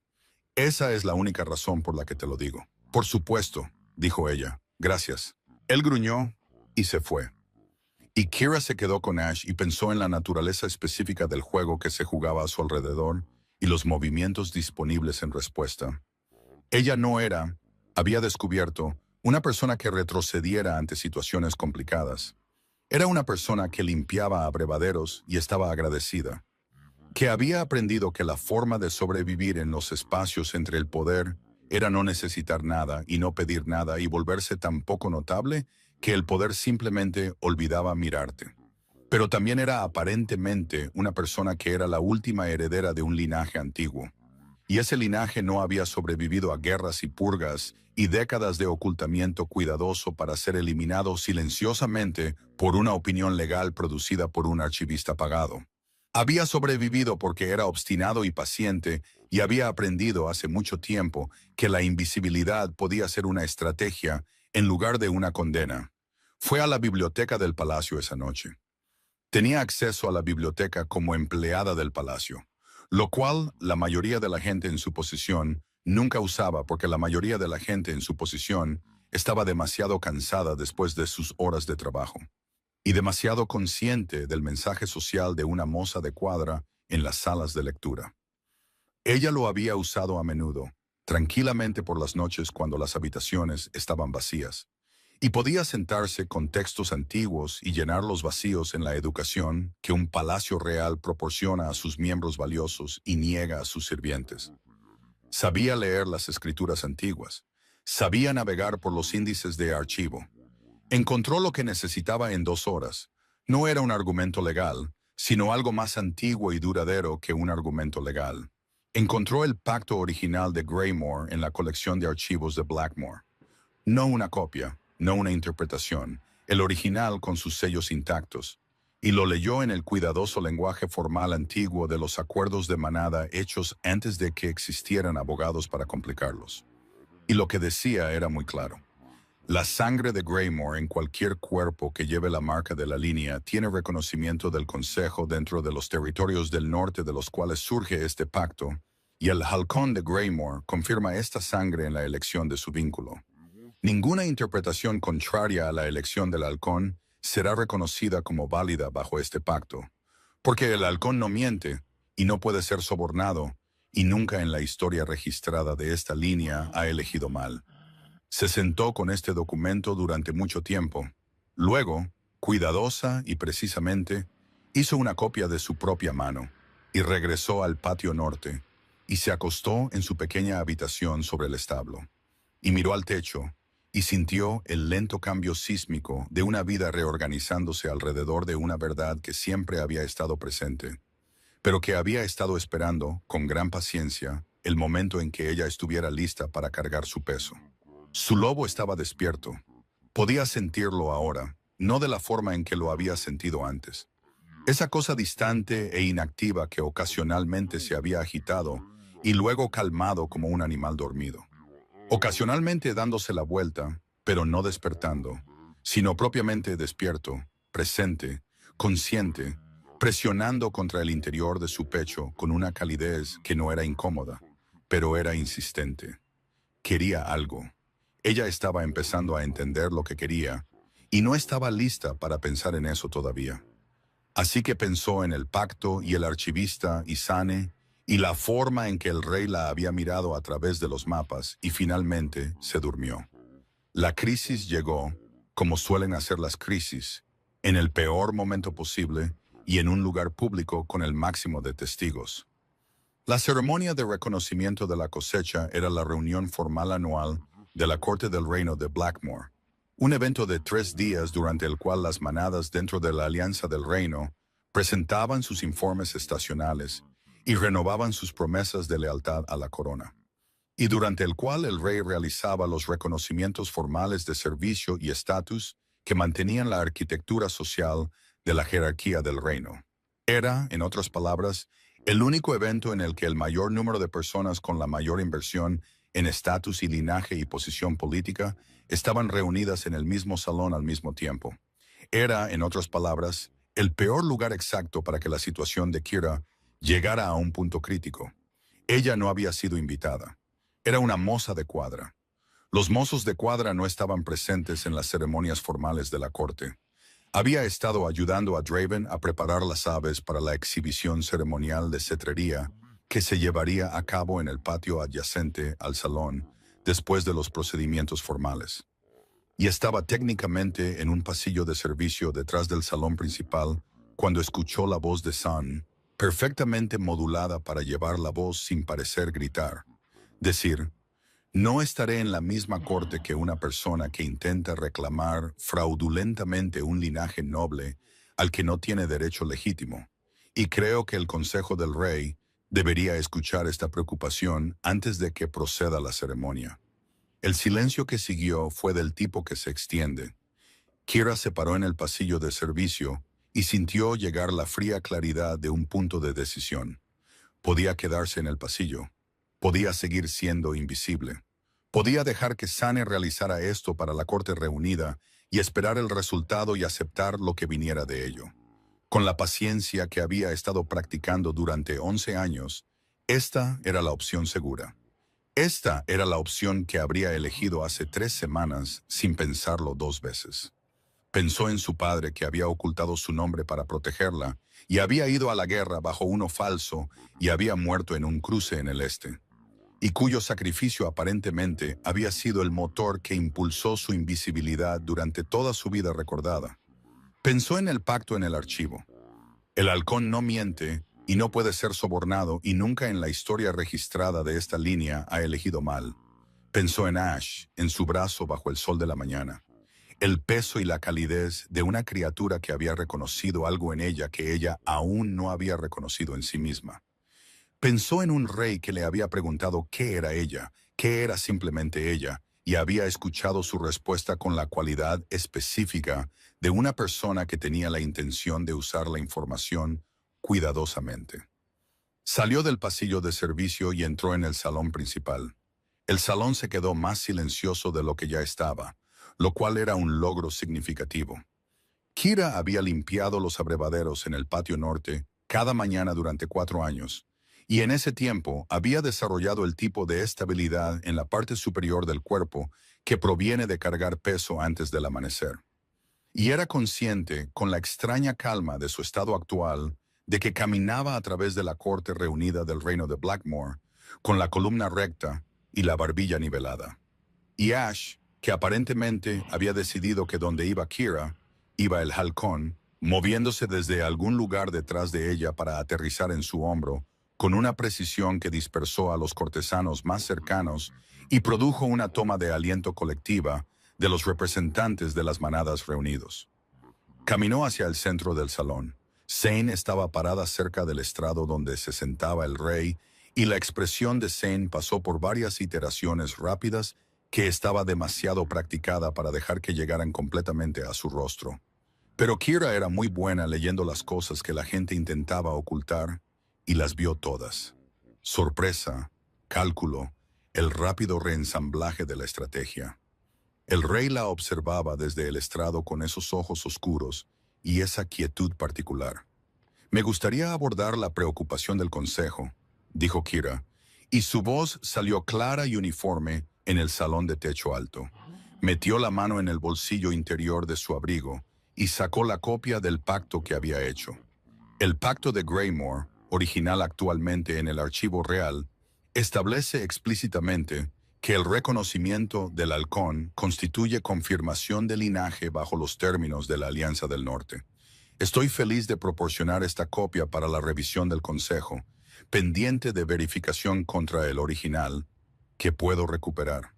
Esa es la única razón por la que te lo digo. Por supuesto, dijo ella. Gracias. Él gruñó y se fue. Y Kira se quedó con Ash y pensó en la naturaleza específica del juego que se jugaba a su alrededor y los movimientos disponibles en respuesta. Ella no era, había descubierto, una persona que retrocediera ante situaciones complicadas. Era una persona que limpiaba abrevaderos y estaba agradecida. Que había aprendido que la forma de sobrevivir en los espacios entre el poder era no necesitar nada y no pedir nada y volverse tan poco notable que el poder simplemente olvidaba mirarte. Pero también era aparentemente una persona que era la última heredera de un linaje antiguo. Y ese linaje no había sobrevivido a guerras y purgas y décadas de ocultamiento cuidadoso para ser eliminado silenciosamente por una opinión legal producida por un archivista pagado. Había sobrevivido porque era obstinado y paciente y había aprendido hace mucho tiempo que la invisibilidad podía ser una estrategia en lugar de una condena. Fue a la biblioteca del palacio esa noche. Tenía acceso a la biblioteca como empleada del palacio, lo cual la mayoría de la gente en su posición nunca usaba porque la mayoría de la gente en su posición estaba demasiado cansada después de sus horas de trabajo y demasiado consciente del mensaje social de una moza de cuadra en las salas de lectura. Ella lo había usado a menudo, tranquilamente por las noches cuando las habitaciones estaban vacías, y podía sentarse con textos antiguos y llenar los vacíos en la educación que un palacio real proporciona a sus miembros valiosos y niega a sus sirvientes. Sabía leer las escrituras antiguas, sabía navegar por los índices de archivo. Encontró lo que necesitaba en 2 horas. No era un argumento legal, sino algo más antiguo y duradero que un argumento legal. Encontró el pacto original de Greymore en la colección de archivos de Blackmore. No una copia, no una interpretación, el original con sus sellos intactos. Y lo leyó en el cuidadoso lenguaje formal antiguo de los acuerdos de manada hechos antes de que existieran abogados para complicarlos. Y lo que decía era muy claro. La sangre de Greymore en cualquier cuerpo que lleve la marca de la línea tiene reconocimiento del Consejo dentro de los territorios del norte de los cuales surge este pacto, y el halcón de Greymore confirma esta sangre en la elección de su vínculo. Ninguna interpretación contraria a la elección del halcón será reconocida como válida bajo este pacto, porque el halcón no miente y no puede ser sobornado, y nunca en la historia registrada de esta línea ha elegido mal. Se sentó con este documento durante mucho tiempo. Luego, cuidadosa y precisamente, hizo una copia de su propia mano y regresó al patio norte y se acostó en su pequeña habitación sobre el establo y miró al techo y sintió el lento cambio sísmico de una vida reorganizándose alrededor de una verdad que siempre había estado presente, pero que había estado esperando, con gran paciencia, el momento en que ella estuviera lista para cargar su peso. Su lobo estaba despierto. Podía sentirlo ahora, no de la forma en que lo había sentido antes. Esa cosa distante e inactiva que ocasionalmente se había agitado y luego calmado como un animal dormido. Ocasionalmente dándose la vuelta, pero no despertando, sino propiamente despierto, presente, consciente, presionando contra el interior de su pecho con una calidez que no era incómoda, pero era insistente. Quería algo. Ella estaba empezando a entender lo que quería, y no estaba lista para pensar en eso todavía. Así que pensó en el pacto y el archivista y Sane, y la forma en que el rey la había mirado a través de los mapas, y finalmente se durmió. La crisis llegó, como suelen hacer las crisis, en el peor momento posible y en un lugar público con el máximo de testigos. La ceremonia de reconocimiento de la cosecha era la reunión formal anual de la Corte del Reino de Blackmore, un evento de 3 días durante el cual las manadas dentro de la Alianza del Reino presentaban sus informes estacionales y renovaban sus promesas de lealtad a la corona, y durante el cual el rey realizaba los reconocimientos formales de servicio y estatus que mantenían la arquitectura social de la jerarquía del reino. Era, en otras palabras, el único evento en el que el mayor número de personas con la mayor inversión en estatus y linaje y posición política estaban reunidas en el mismo salón al mismo tiempo. Era, en otras palabras, el peor lugar exacto para que la situación de Kira llegara a un punto crítico. Ella no había sido invitada. Era una moza de cuadra. Los mozos de cuadra no estaban presentes en las ceremonias formales de la corte. Había estado ayudando a Draven a preparar las aves para la exhibición ceremonial de cetrería que se llevaría a cabo en el patio adyacente al salón después de los procedimientos formales. Y estaba técnicamente en un pasillo de servicio detrás del salón principal cuando escuchó la voz de Sun, perfectamente modulada para llevar la voz sin parecer gritar. Decir, no estaré en la misma corte que una persona que intenta reclamar fraudulentamente un linaje noble al que no tiene derecho legítimo, y creo que el Consejo del Rey debería escuchar esta preocupación antes de que proceda la ceremonia. El silencio que siguió fue del tipo que se extiende. Kira se paró en el pasillo de servicio y sintió llegar la fría claridad de un punto de decisión. Podía quedarse en el pasillo. Podía seguir siendo invisible. Podía dejar que Sane realizara esto para la corte reunida y esperar el resultado y aceptar lo que viniera de ello. Con la paciencia que había estado practicando durante 11 años, esta era la opción segura. Esta era la opción que habría elegido hace 3 semanas sin pensarlo 2 veces. Pensó en su padre que había ocultado su nombre para protegerla y había ido a la guerra bajo uno falso y había muerto en un cruce en el este, y cuyo sacrificio aparentemente había sido el motor que impulsó su invisibilidad durante toda su vida recordada. Pensó en el pacto en el archivo. El halcón no miente y no puede ser sobornado y nunca en la historia registrada de esta línea ha elegido mal. Pensó en Ash, en su brazo bajo el sol de la mañana. El peso y la calidez de una criatura que había reconocido algo en ella que ella aún no había reconocido en sí misma. Pensó en un rey que le había preguntado qué era ella, qué era simplemente ella, y había escuchado su respuesta con la cualidad específica de una persona que tenía la intención de usar la información cuidadosamente. Salió del pasillo de servicio y entró en el salón principal. El salón se quedó más silencioso de lo que ya estaba, lo cual era un logro significativo. Kira había limpiado los abrevaderos en el patio norte cada mañana durante 4 años, y en ese tiempo había desarrollado el tipo de estabilidad en la parte superior del cuerpo que proviene de cargar peso antes del amanecer. Y era consciente, con la extraña calma de su estado actual, de que caminaba a través de la corte reunida del reino de Blackmore, con la columna recta y la barbilla nivelada. Y Ash, que aparentemente había decidido que donde iba Kira, iba el halcón, moviéndose desde algún lugar detrás de ella para aterrizar en su hombro, con una precisión que dispersó a los cortesanos más cercanos y produjo una toma de aliento colectiva de los representantes de las manadas reunidos. Caminó hacia el centro del salón. Zane estaba parada cerca del estrado donde se sentaba el rey, y la expresión de Zane pasó por varias iteraciones rápidas que estaba demasiado practicada para dejar que llegaran completamente a su rostro. Pero Kira era muy buena leyendo las cosas que la gente intentaba ocultar, y las vio todas. Sorpresa, cálculo, el rápido reensamblaje de la estrategia. El rey la observaba desde el estrado con esos ojos oscuros y esa quietud particular. «Me gustaría abordar la preocupación del consejo», dijo Kira, y su voz salió clara y uniforme en el salón de techo alto. Metió la mano en el bolsillo interior de su abrigo y sacó la copia del pacto que había hecho. El pacto de Greymore, original actualmente en el archivo real, establece explícitamente que el reconocimiento del halcón constituye confirmación de linaje bajo los términos de la Alianza del Norte. Estoy feliz de proporcionar esta copia para la revisión del Consejo, pendiente de verificación contra el original, que puedo recuperar.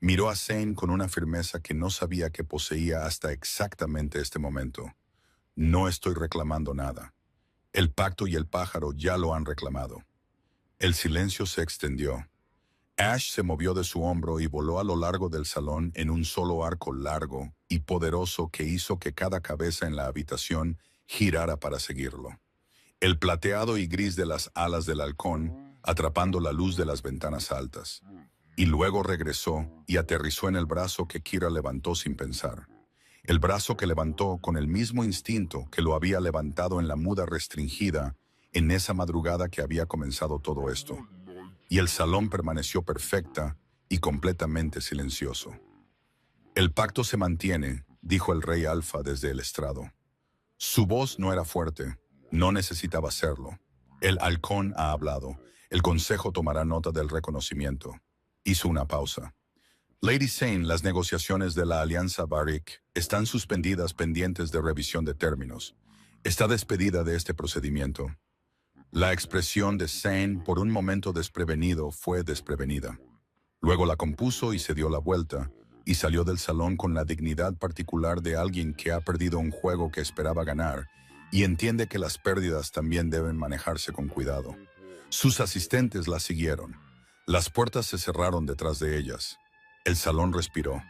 Miró a Zane con una firmeza que no sabía que poseía hasta exactamente este momento. No estoy reclamando nada. El pacto y el pájaro ya lo han reclamado. El silencio se extendió. Ash se movió de su hombro y voló a lo largo del salón en un solo arco largo y poderoso que hizo que cada cabeza en la habitación girara para seguirlo. El plateado y gris de las alas del halcón, atrapando la luz de las ventanas altas. Y luego regresó y aterrizó en el brazo que Kira levantó sin pensar. El brazo que levantó con el mismo instinto que lo había levantado en la muda restringida en esa madrugada que había comenzado todo esto. Y el salón permaneció perfecta y completamente silencioso. «El pacto se mantiene», dijo el rey Alfa desde el estrado. Su voz no era fuerte, no necesitaba serlo. «El halcón ha hablado. El consejo tomará nota del reconocimiento». Hizo una pausa. «Lady Zane, las negociaciones de la Alianza Barik están suspendidas pendientes de revisión de términos. Está despedida de este procedimiento». La expresión de Zane, por un momento desprevenido, fue desprevenida. Luego la compuso y se dio la vuelta, y salió del salón con la dignidad particular de alguien que ha perdido un juego que esperaba ganar y entiende que las pérdidas también deben manejarse con cuidado. Sus asistentes la siguieron. Las puertas se cerraron detrás de ellas. El salón respiró.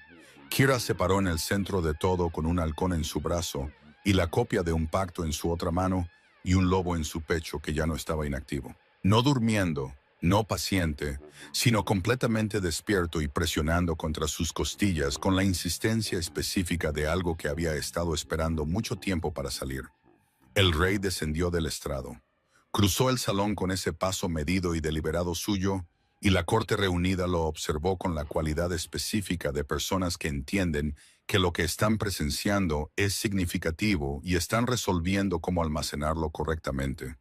Kira se paró en el centro de todo con un halcón en su brazo y la copia de un pacto en su otra mano y un lobo en su pecho que ya no estaba inactivo. No durmiendo, no paciente, sino completamente despierto y presionando contra sus costillas con la insistencia específica de algo que había estado esperando mucho tiempo para salir. El rey descendió del estrado. Cruzó el salón con ese paso medido y deliberado suyo, y la corte reunida lo observó con la cualidad específica de personas que entienden que lo que están presenciando es significativo y están resolviendo cómo almacenarlo correctamente.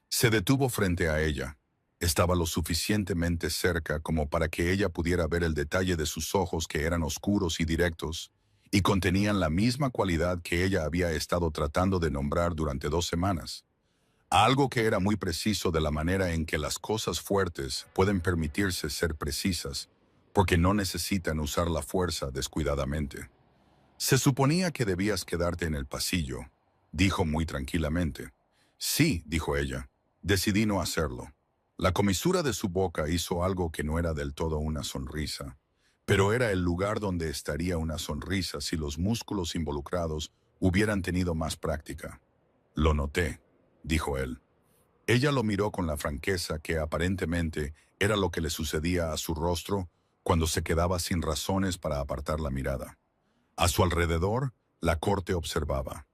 Se detuvo frente a ella. Estaba lo suficientemente cerca como para que ella pudiera ver el detalle de sus ojos, que eran oscuros y directos, y contenían la misma cualidad que ella había estado tratando de nombrar durante 2 semanas. Algo que era muy preciso de la manera en que las cosas fuertes pueden permitirse ser precisas, porque no necesitan usar la fuerza descuidadamente. Se suponía que debías quedarte en el pasillo, dijo muy tranquilamente. Sí, dijo ella. Decidí no hacerlo. La comisura de su boca hizo algo que no era del todo una sonrisa, pero era el lugar donde estaría una sonrisa si los músculos involucrados hubieran tenido más práctica. Lo noté, dijo él. Ella lo miró con la franqueza que aparentemente era lo que le sucedía a su rostro cuando se quedaba sin razones para apartar la mirada. A su alrededor, la corte observaba.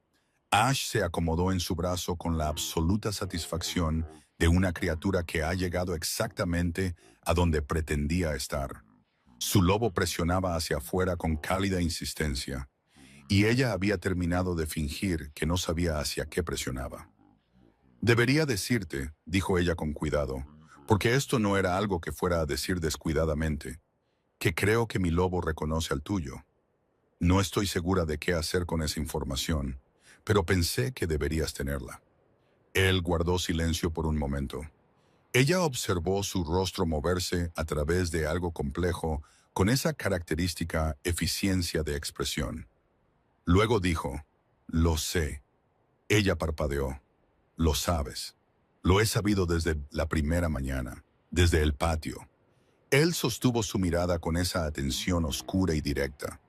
Ash se acomodó en su brazo con la absoluta satisfacción de una criatura que ha llegado exactamente a donde pretendía estar. Su lobo presionaba hacia afuera con cálida insistencia, y ella había terminado de fingir que no sabía hacia qué presionaba. Debería decirte, dijo ella con cuidado, porque esto no era algo que fuera a decir descuidadamente, que creo que mi lobo reconoce al tuyo. No estoy segura de qué hacer con esa información, pero pensé que deberías tenerla. Él guardó silencio por un momento. Ella observó su rostro moverse a través de algo complejo con esa característica eficiencia de expresión. Luego dijo, lo sé. Ella parpadeó. Lo sabes. Lo he sabido desde la primera mañana, desde el patio. Él sostuvo su mirada con esa atención oscura y directa.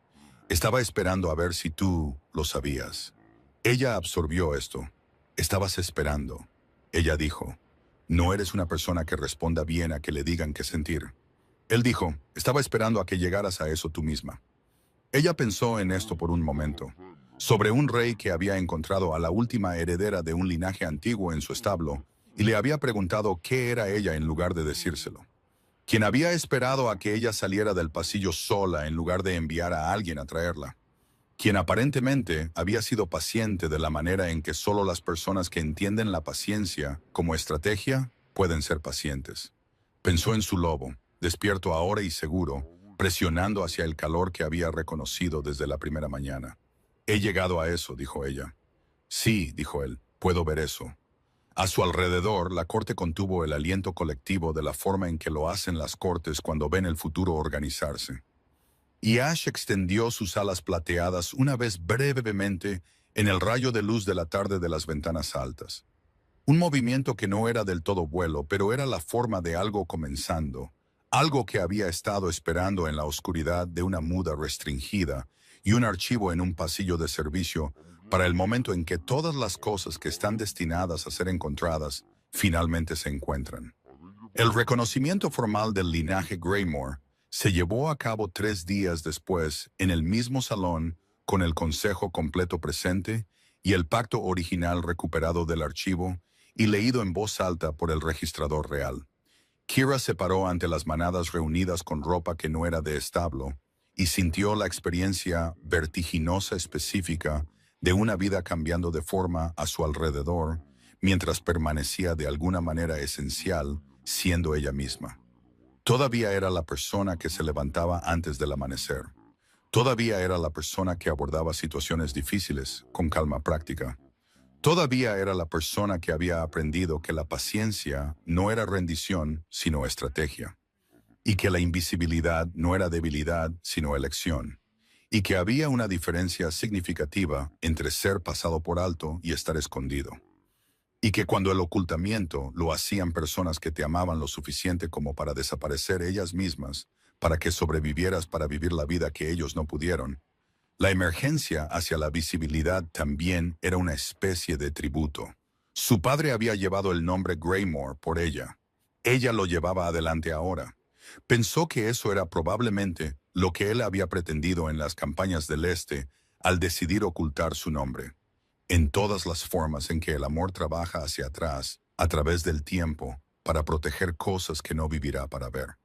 Estaba esperando a ver si tú lo sabías. Ella absorbió esto. Estabas esperando. Ella dijo, no eres una persona que responda bien a que le digan qué sentir. Él dijo, estaba esperando a que llegaras a eso tú misma. Ella pensó en esto por un momento, sobre un rey que había encontrado a la última heredera de un linaje antiguo en su establo y le había preguntado qué era ella en lugar de decírselo. Quien había esperado a que ella saliera del pasillo sola en lugar de enviar a alguien a traerla. Quien aparentemente había sido paciente de la manera en que solo las personas que entienden la paciencia como estrategia pueden ser pacientes. Pensó en su lobo, despierto ahora y seguro, presionando hacia el calor que había reconocido desde la primera mañana. He llegado a eso, dijo ella. Sí, dijo él, puedo ver eso. A su alrededor, la corte contuvo el aliento colectivo de la forma en que lo hacen las cortes cuando ven el futuro organizarse. Y Ash extendió sus alas plateadas una vez brevemente en el rayo de luz de la tarde de las ventanas altas. Un movimiento que no era del todo vuelo, pero era la forma de algo comenzando, algo que había estado esperando en la oscuridad de una muda restringida y un archivo en un pasillo de servicio para el momento en que todas las cosas que están destinadas a ser encontradas finalmente se encuentran. El reconocimiento formal del linaje Greymore se llevó a cabo 3 días después en el mismo salón con el consejo completo presente y el pacto original recuperado del archivo y leído en voz alta por el registrador real. Kira se paró ante las manadas reunidas con ropa que no era de establo y sintió la experiencia vertiginosa específica de una vida cambiando de forma a su alrededor mientras permanecía de alguna manera esencial siendo ella misma. Todavía era la persona que se levantaba antes del amanecer. Todavía era la persona que abordaba situaciones difíciles con calma práctica. Todavía era la persona que había aprendido que la paciencia no era rendición, sino estrategia, y que la invisibilidad no era debilidad, sino elección, y que había una diferencia significativa entre ser pasado por alto y estar escondido, y que cuando el ocultamiento lo hacían personas que te amaban lo suficiente como para desaparecer ellas mismas, para que sobrevivieras para vivir la vida que ellos no pudieron, la emergencia hacia la visibilidad también era una especie de tributo. Su padre había llevado el nombre Greymore por ella. Ella lo llevaba adelante ahora. Pensó que eso era probablemente lo que él había pretendido en las campañas del Este al decidir ocultar su nombre. En todas las formas en que el amor trabaja hacia atrás, a través del tiempo, para proteger cosas que no vivirá para ver.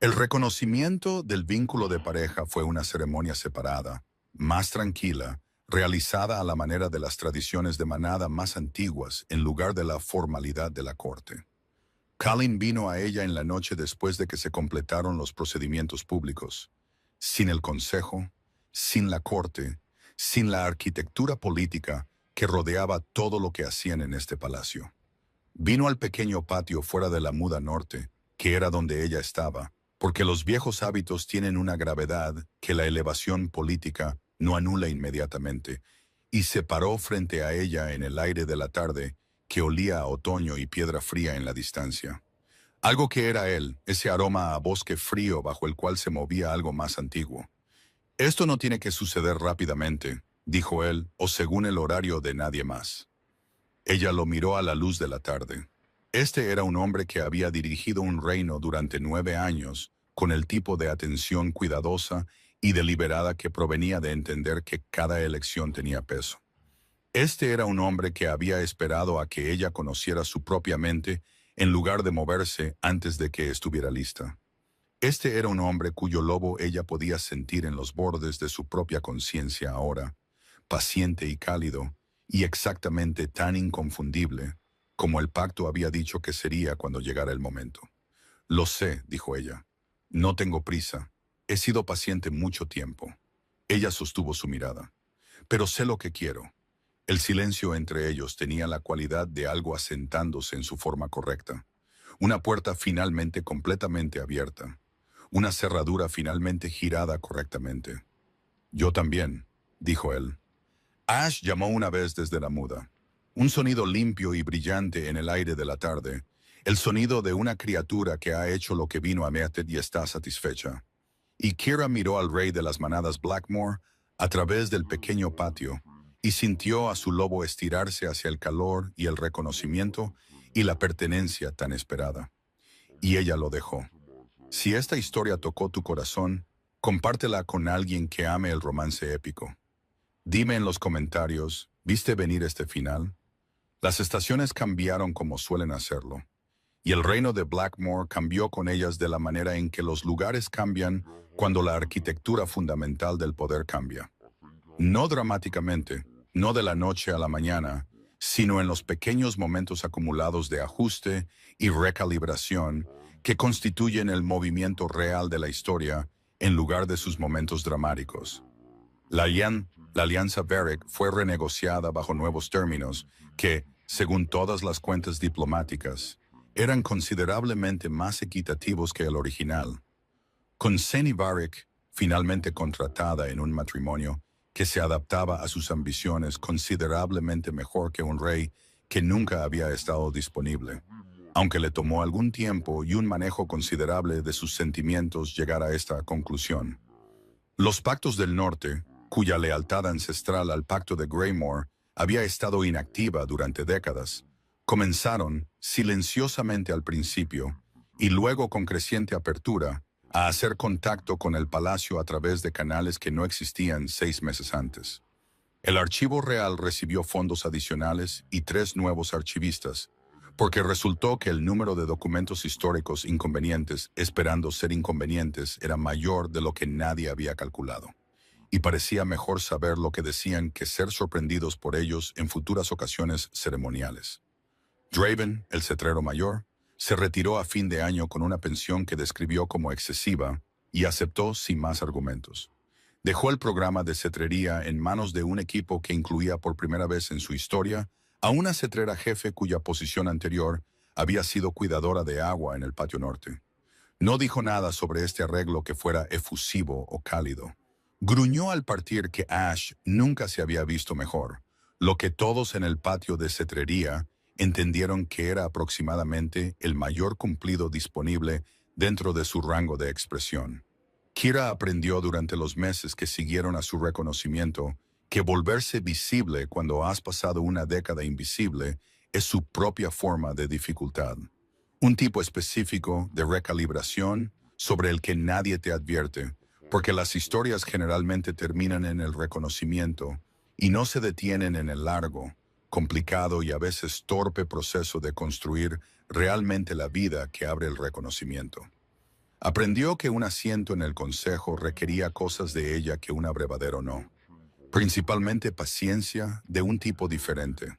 El reconocimiento del vínculo de pareja fue una ceremonia separada, más tranquila, realizada a la manera de las tradiciones de manada más antiguas en lugar de la formalidad de la corte. Colin vino a ella en la noche después de que se completaron los procedimientos públicos, sin el consejo, sin la corte, sin la arquitectura política que rodeaba todo lo que hacían en este palacio. Vino al pequeño patio fuera de la muda norte, que era donde ella estaba, porque los viejos hábitos tienen una gravedad que la elevación política no anula inmediatamente, y se paró frente a ella en el aire de la tarde, que olía a otoño y piedra fría en la distancia. Algo que era él, ese aroma a bosque frío bajo el cual se movía algo más antiguo. Esto no tiene que suceder rápidamente, dijo él, o según el horario de nadie más. Ella lo miró a la luz de la tarde. Este era un hombre que había dirigido un reino durante 9 años, con el tipo de atención cuidadosa y deliberada que provenía de entender que cada elección tenía peso. Este era un hombre que había esperado a que ella conociera su propia mente en lugar de moverse antes de que estuviera lista. Este era un hombre cuyo lobo ella podía sentir en los bordes de su propia conciencia ahora, paciente y cálido, y exactamente tan inconfundible como el pacto había dicho que sería cuando llegara el momento. Lo sé, dijo ella. No tengo prisa. He sido paciente mucho tiempo. Ella sostuvo su mirada. Pero sé lo que quiero. El silencio entre ellos tenía la cualidad de algo asentándose en su forma correcta. Una puerta finalmente completamente abierta. Una cerradura finalmente girada correctamente. Yo también, dijo él. Ash llamó una vez desde la muda. Un sonido limpio y brillante en el aire de la tarde. El sonido de una criatura que ha hecho lo que vino a Meated y está satisfecha. Y Kira miró al rey de las manadas Blackmore a través del pequeño patio y sintió a su lobo estirarse hacia el calor y el reconocimiento y la pertenencia tan esperada. Y ella lo dejó. Si esta historia tocó tu corazón, compártela con alguien que ame el romance épico. Dime en los comentarios, ¿viste venir este final? Las estaciones cambiaron como suelen hacerlo, y el reino de Blackmore cambió con ellas de la manera en que los lugares cambian cuando la arquitectura fundamental del poder cambia. No dramáticamente, no de la noche a la mañana, sino en los pequeños momentos acumulados de ajuste y recalibración que constituyen el movimiento real de la historia en lugar de sus momentos dramáticos. La alianza Varric fue renegociada bajo nuevos términos que, según todas las cuentas diplomáticas, eran considerablemente más equitativos que el original. Con Seni Varric, finalmente contratada en un matrimonio que se adaptaba a sus ambiciones considerablemente mejor que un rey que nunca había estado disponible, aunque le tomó algún tiempo y un manejo considerable de sus sentimientos llegar a esta conclusión. Los pactos del norte, cuya lealtad ancestral al pacto de Greymore había estado inactiva durante décadas, comenzaron, silenciosamente al principio, y luego con creciente apertura, a hacer contacto con el palacio a través de canales que no existían 6 meses antes. El archivo real recibió fondos adicionales y 3 nuevos archivistas, porque resultó que el número de documentos históricos inconvenientes esperando ser inconvenientes era mayor de lo que nadie había calculado. Y parecía mejor saber lo que decían que ser sorprendidos por ellos en futuras ocasiones ceremoniales. Draven, el cetrero mayor, se retiró a fin de año con una pensión que describió como excesiva y aceptó sin más argumentos. Dejó el programa de cetrería en manos de un equipo que incluía por primera vez en su historia a una cetrera jefe cuya posición anterior había sido cuidadora de agua en el patio norte. No dijo nada sobre este arreglo que fuera efusivo o cálido. Gruñó al partir que Ash nunca se había visto mejor, lo que todos en el patio de cetrería entendieron que era aproximadamente el mayor cumplido disponible dentro de su rango de expresión. Kira aprendió durante los meses que siguieron a su reconocimiento que volverse visible cuando has pasado una década invisible es su propia forma de dificultad. Un tipo específico de recalibración sobre el que nadie te advierte, porque las historias generalmente terminan en el reconocimiento y no se detienen en el largo, complicado y a veces torpe proceso de construir realmente la vida que abre el reconocimiento. Aprendió que un asiento en el consejo requería cosas de ella que un abrevadero no, principalmente paciencia de un tipo diferente,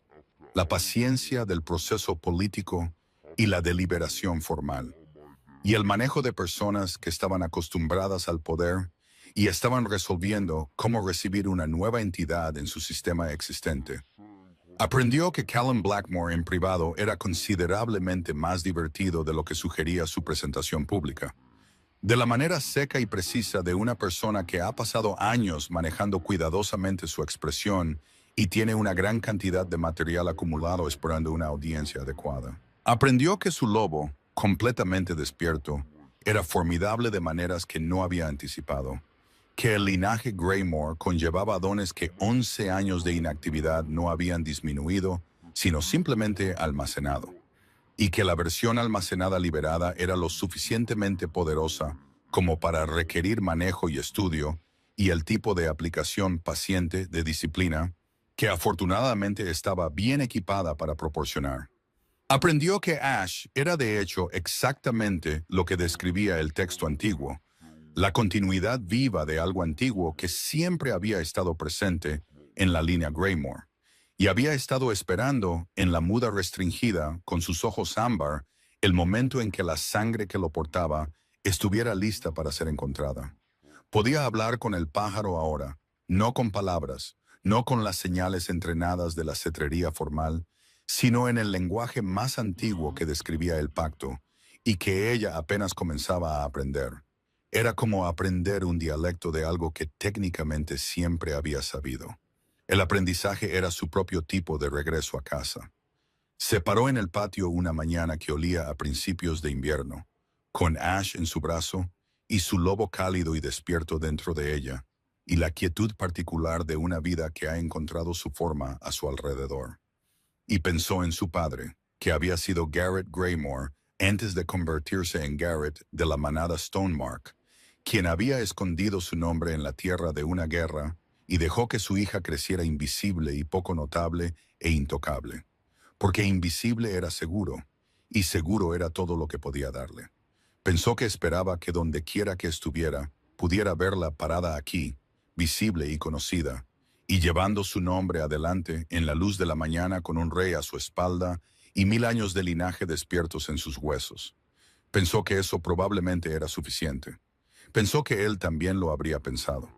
la paciencia del proceso político y la deliberación formal, y el manejo de personas que estaban acostumbradas al poder y estaban resolviendo cómo recibir una nueva entidad en su sistema existente. Aprendió que Callum Blackmore en privado era considerablemente más divertido de lo que sugería su presentación pública. De la manera seca y precisa de una persona que ha pasado años manejando cuidadosamente su expresión y tiene una gran cantidad de material acumulado esperando una audiencia adecuada. Aprendió que su lobo, completamente despierto, era formidable de maneras que no había anticipado, que el linaje Greymore conllevaba dones que 11 años de inactividad no habían disminuido, sino simplemente almacenado, y que la versión almacenada liberada era lo suficientemente poderosa como para requerir manejo y estudio y el tipo de aplicación paciente de disciplina que afortunadamente estaba bien equipada para proporcionar. Aprendió que Ash era de hecho exactamente lo que describía el texto antiguo, la continuidad viva de algo antiguo que siempre había estado presente en la línea Greymore, y había estado esperando en la muda restringida con sus ojos ámbar el momento en que la sangre que lo portaba estuviera lista para ser encontrada. Podía hablar con el pájaro ahora, no con palabras, no con las señales entrenadas de la cetrería formal, sino en el lenguaje más antiguo que describía el pacto y que ella apenas comenzaba a aprender. Era como aprender un dialecto de algo que técnicamente siempre había sabido. El aprendizaje era su propio tipo de regreso a casa. Se paró en el patio una mañana que olía a principios de invierno, con Ash en su brazo y su lobo cálido y despierto dentro de ella, y la quietud particular de una vida que ha encontrado su forma a su alrededor. Y pensó en su padre, que había sido Garrett Greymore antes de convertirse en Garrett de la manada Stonemark, quien había escondido su nombre en la tierra de una guerra y dejó que su hija creciera invisible y poco notable e intocable, porque invisible era seguro, y seguro era todo lo que podía darle. Pensó que esperaba que donde quiera que estuviera, pudiera verla parada aquí, visible y conocida, y llevando su nombre adelante en la luz de la mañana con un rey a su espalda y 1000 años de linaje despiertos en sus huesos. Pensó que eso probablemente era suficiente. Pensó que él también lo habría pensado.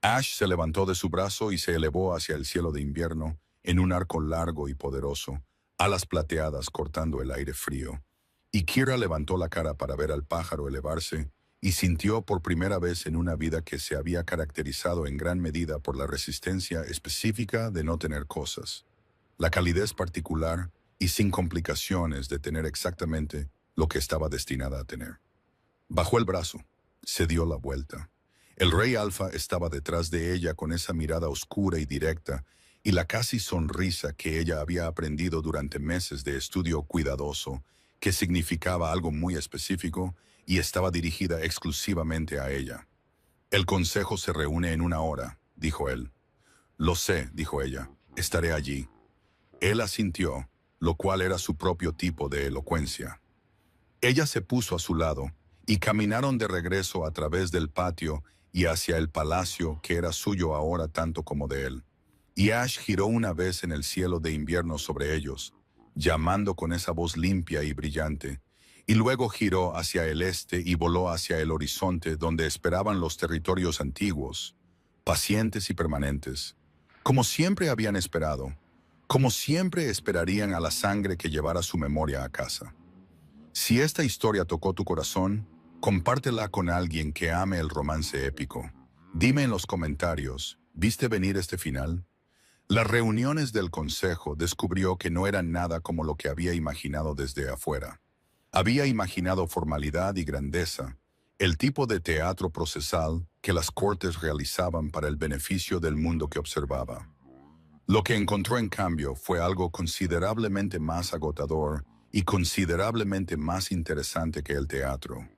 Ash se levantó de su brazo y se elevó hacia el cielo de invierno en un arco largo y poderoso, alas plateadas cortando el aire frío. Y Kira levantó la cara para ver al pájaro elevarse y sintió por primera vez en una vida que se había caracterizado en gran medida por la resistencia específica de no tener cosas, la calidez particular y sin complicaciones de tener exactamente lo que estaba destinada a tener. Bajó el brazo, se dio la vuelta. El rey Alfa estaba detrás de ella con esa mirada oscura y directa y la casi sonrisa que ella había aprendido durante meses de estudio cuidadoso, que significaba algo muy específico y estaba dirigida exclusivamente a ella. El consejo se reúne en 1 hora, dijo él. Lo sé, dijo ella, estaré allí. Él asintió, lo cual era su propio tipo de elocuencia. Ella se puso a su lado y caminaron de regreso a través del patio y hacia el palacio que era suyo ahora tanto como de él. Y Ash giró una vez en el cielo de invierno sobre ellos, llamando con esa voz limpia y brillante, y luego giró hacia el este y voló hacia el horizonte donde esperaban los territorios antiguos, pacientes y permanentes, como siempre habían esperado, como siempre esperarían a la sangre que llevara su memoria a casa. Si esta historia tocó tu corazón, compártela con alguien que ame el romance épico. Dime en los comentarios, ¿viste venir este final? Las reuniones del consejo descubrió que no eran nada como lo que había imaginado desde afuera. Había imaginado formalidad y grandeza, el tipo de teatro procesal que las cortes realizaban para el beneficio del mundo que observaba. Lo que encontró en cambio fue algo considerablemente más agotador y considerablemente más interesante que el teatro.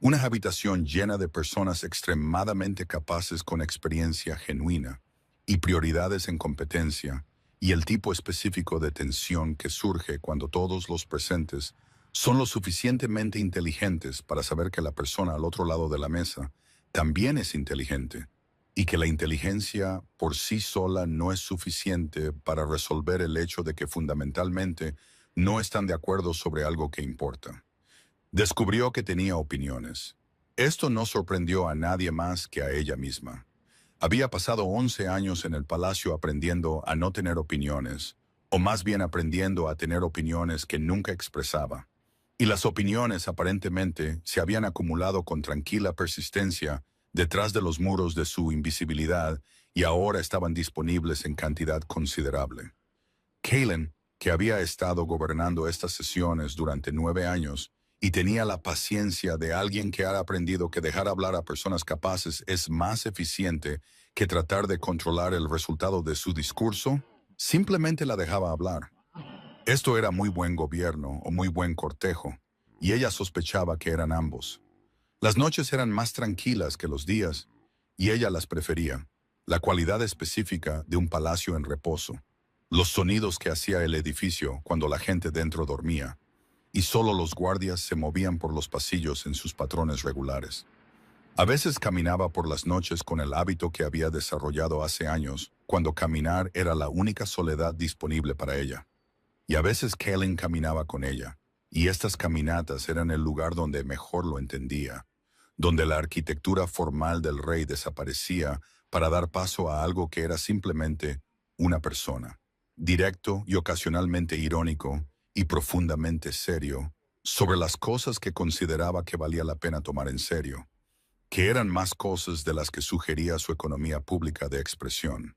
Una habitación llena de personas extremadamente capaces con experiencia genuina y prioridades en competencia, y el tipo específico de tensión que surge cuando todos los presentes son lo suficientemente inteligentes para saber que la persona al otro lado de la mesa también es inteligente, y que la inteligencia por sí sola no es suficiente para resolver el hecho de que fundamentalmente no están de acuerdo sobre algo que importa. Descubrió que tenía opiniones. Esto no sorprendió a nadie más que a ella misma. Había pasado 11 años en el palacio aprendiendo a no tener opiniones, o más bien aprendiendo a tener opiniones que nunca expresaba. Y las opiniones aparentemente se habían acumulado con tranquila persistencia detrás de los muros de su invisibilidad y ahora estaban disponibles en cantidad considerable. Kaylin, que había estado gobernando estas sesiones durante 9 años y tenía la paciencia de alguien que ha aprendido que dejar hablar a personas capaces es más eficiente que tratar de controlar el resultado de su discurso, simplemente la dejaba hablar. Esto era muy buen gobierno o muy buen cortejo, y ella sospechaba que eran ambos. Las noches eran más tranquilas que los días, y ella las prefería, la cualidad específica de un palacio en reposo, los sonidos que hacía el edificio cuando la gente dentro dormía, y solo los guardias se movían por los pasillos en sus patrones regulares. A veces caminaba por las noches con el hábito que había desarrollado hace años, cuando caminar era la única soledad disponible para ella. Y a veces Kaylin caminaba con ella, y estas caminatas eran el lugar donde mejor lo entendía, donde la arquitectura formal del rey desaparecía para dar paso a algo que era simplemente una persona, directo y ocasionalmente irónico y profundamente serio, sobre las cosas que consideraba que valía la pena tomar en serio, que eran más cosas de las que sugería su economía pública de expresión.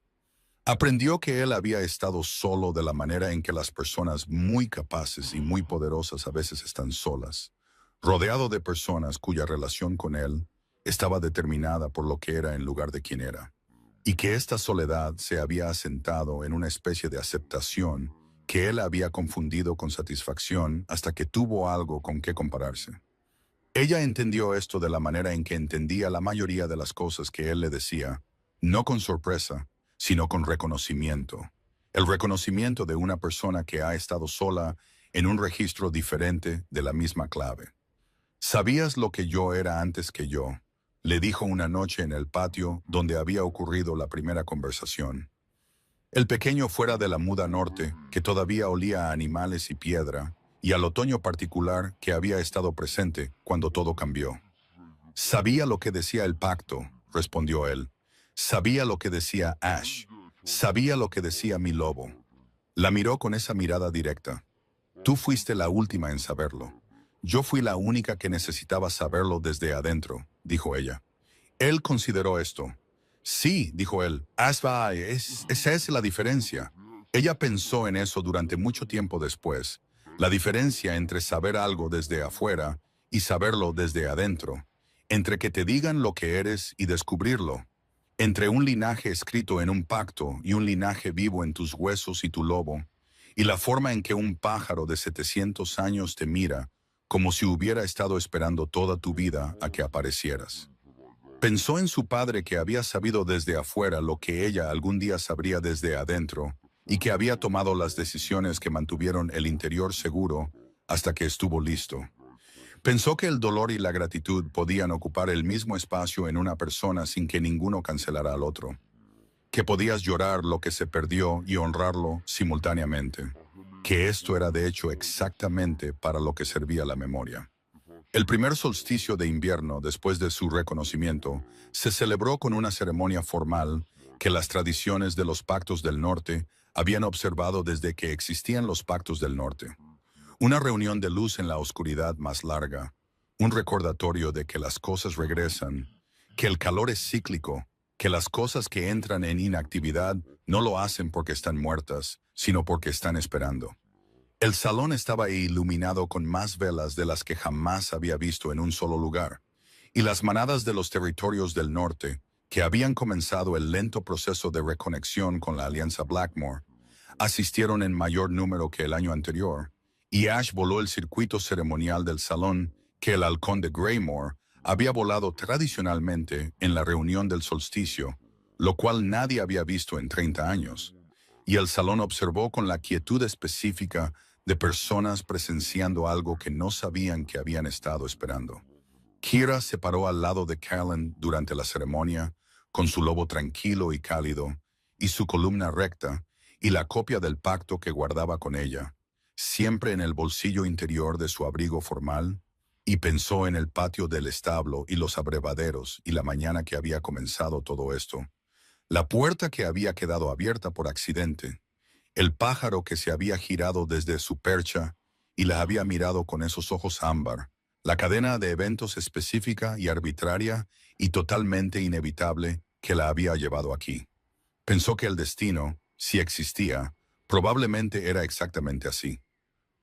Aprendió que él había estado solo de la manera en que las personas muy capaces y muy poderosas a veces están solas, rodeado de personas cuya relación con él estaba determinada por lo que era en lugar de quién era, y que esta soledad se había asentado en una especie de aceptación que él había confundido con satisfacción hasta que tuvo algo con qué compararse. Ella entendió esto de la manera en que entendía la mayoría de las cosas que él le decía, no con sorpresa, sino con reconocimiento. El reconocimiento de una persona que ha estado sola en un registro diferente de la misma clave. «¿Sabías lo que yo era antes que yo?», le dijo una noche en el patio donde había ocurrido la primera conversación. El pequeño fuera de la muda norte, que todavía olía a animales y piedra, y al otoño particular que había estado presente cuando todo cambió. «Sabía lo que decía el pacto», respondió él. «Sabía lo que decía Ash. Sabía lo que decía mi lobo». La miró con esa mirada directa. «Tú fuiste la última en saberlo. Yo fui la única que necesitaba saberlo desde adentro», dijo ella. Él consideró esto. «Sí», dijo él, esa es la diferencia». Ella pensó en eso durante mucho tiempo después. La diferencia entre saber algo desde afuera y saberlo desde adentro. Entre que te digan lo que eres y descubrirlo. Entre un linaje escrito en un pacto y un linaje vivo en tus huesos y tu lobo. Y la forma en que un pájaro de 700 años te mira, como si hubiera estado esperando toda tu vida a que aparecieras. Pensó en su padre que había sabido desde afuera lo que ella algún día sabría desde adentro, y que había tomado las decisiones que mantuvieron el interior seguro hasta que estuvo listo. Pensó que el dolor y la gratitud podían ocupar el mismo espacio en una persona sin que ninguno cancelara al otro. Que podías llorar lo que se perdió y honrarlo simultáneamente. Que esto era de hecho exactamente para lo que servía la memoria. El primer solsticio de invierno, después de su reconocimiento, se celebró con una ceremonia formal que las tradiciones de los pactos del norte habían observado desde que existían los pactos del norte. Una reunión de luz en la oscuridad más larga, un recordatorio de que las cosas regresan, que el calor es cíclico, que las cosas que entran en inactividad no lo hacen porque están muertas, sino porque están esperando. El salón estaba iluminado con más velas de las que jamás había visto en un solo lugar, y las manadas de los territorios del norte, que habían comenzado el lento proceso de reconexión con la Alianza Blackmore, asistieron en mayor número que el año anterior, y Ash voló el circuito ceremonial del salón que el halcón de Greymore había volado tradicionalmente en la reunión del solsticio, lo cual nadie había visto en 30 años. Y el salón observó con la quietud específica de personas presenciando algo que no sabían que habían estado esperando. Kira se paró al lado de Callan durante la ceremonia, con su lobo tranquilo y cálido, y su columna recta, y la copia del pacto que guardaba con ella, siempre en el bolsillo interior de su abrigo formal, y pensó en el patio del establo y los abrevaderos y la mañana que había comenzado todo esto. La puerta que había quedado abierta por accidente, el pájaro que se había girado desde su percha y la había mirado con esos ojos ámbar, la cadena de eventos específica y arbitraria y totalmente inevitable que la había llevado aquí. Pensó que el destino, si existía, probablemente era exactamente así.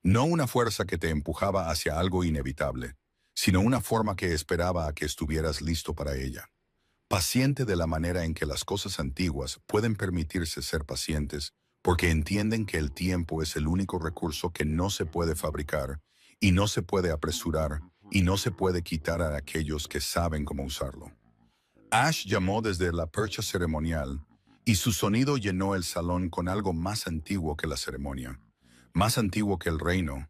No una fuerza que te empujaba hacia algo inevitable, sino una forma que esperaba a que estuvieras listo para ella. Paciente de la manera en que las cosas antiguas pueden permitirse ser pacientes, porque entienden que el tiempo es el único recurso que no se puede fabricar, y no se puede apresurar, y no se puede quitar a aquellos que saben cómo usarlo. Ash llamó desde la percha ceremonial, y su sonido llenó el salón con algo más antiguo que la ceremonia, más antiguo que el reino,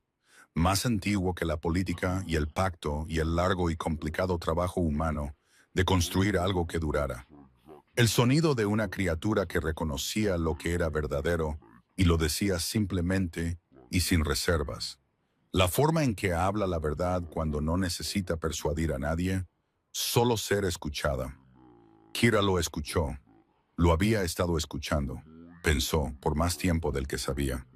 más antiguo que la política y el pacto y el largo y complicado trabajo humano de construir algo que durara. El sonido de una criatura que reconocía lo que era verdadero y lo decía simplemente y sin reservas. La forma en que habla la verdad cuando no necesita persuadir a nadie, solo ser escuchada. Kira lo escuchó. Lo había estado escuchando, pensó, por más tiempo del que sabía.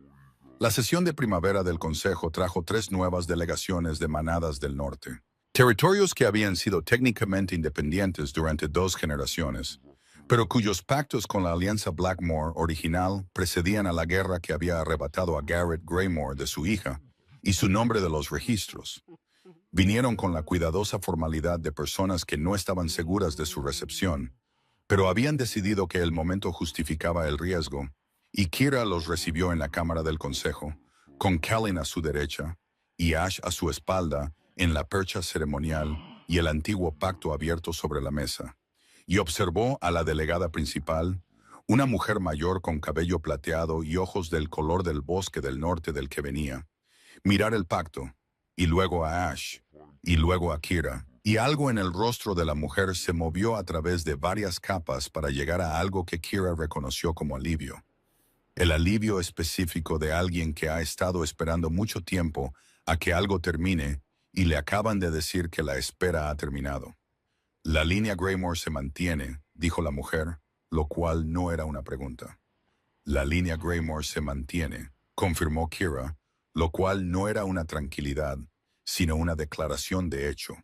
La sesión de primavera del Consejo trajo 3 nuevas delegaciones de manadas del norte. Territorios que habían sido técnicamente independientes durante 2 generaciones, pero cuyos pactos con la Alianza Blackmore original precedían a la guerra que había arrebatado a Garrett Greymore de su hija y su nombre de los registros. Vinieron con la cuidadosa formalidad de personas que no estaban seguras de su recepción, pero habían decidido que el momento justificaba el riesgo, y Kira los recibió en la Cámara del Consejo, con Callan a su derecha y Ash a su espalda en la percha ceremonial y el antiguo pacto abierto sobre la mesa, y observó a la delegada principal, una mujer mayor con cabello plateado y ojos del color del bosque del norte del que venía, mirar el pacto, y luego a Ash, y luego a Kira, y algo en el rostro de la mujer se movió a través de varias capas para llegar a algo que Kira reconoció como alivio. El alivio específico de alguien que ha estado esperando mucho tiempo a que algo termine y le acaban de decir que la espera ha terminado. La línea Greymore se mantiene, dijo la mujer, lo cual no era una pregunta. La línea Greymore se mantiene, confirmó Kira, lo cual no era una tranquilidad, sino una declaración de hecho,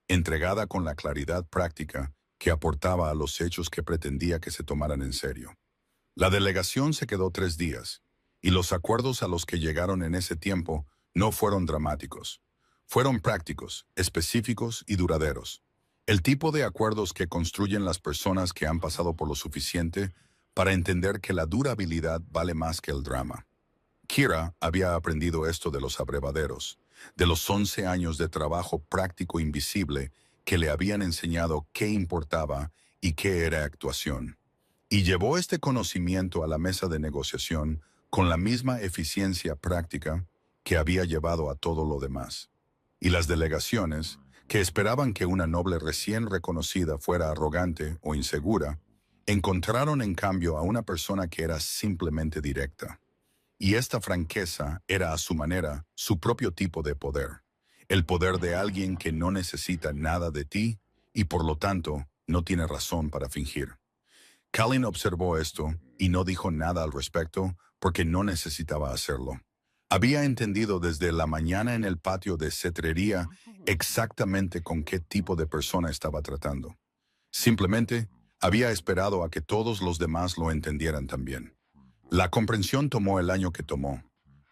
entregada con la claridad práctica que aportaba a los hechos que pretendía que se tomaran en serio. La delegación se quedó 3 días, y los acuerdos a los que llegaron en ese tiempo no fueron dramáticos. Fueron prácticos, específicos y duraderos. El tipo de acuerdos que construyen las personas que han pasado por lo suficiente para entender que la durabilidad vale más que el drama. Kira había aprendido esto de los abrevaderos, de los 11 años de trabajo práctico invisible que le habían enseñado qué importaba y qué era actuación. Y llevó este conocimiento a la mesa de negociación con la misma eficiencia práctica que había llevado a todo lo demás. Y las delegaciones, que esperaban que una noble recién reconocida fuera arrogante o insegura, encontraron en cambio a una persona que era simplemente directa. Y esta franqueza era a su manera su propio tipo de poder, el poder de alguien que no necesita nada de ti y por lo tanto no tiene razón para fingir. Callan observó esto y no dijo nada al respecto porque no necesitaba hacerlo. Había entendido desde la mañana en el patio de cetrería exactamente con qué tipo de persona estaba tratando. Simplemente había esperado a que todos los demás lo entendieran también. La comprensión tomó el año que tomó.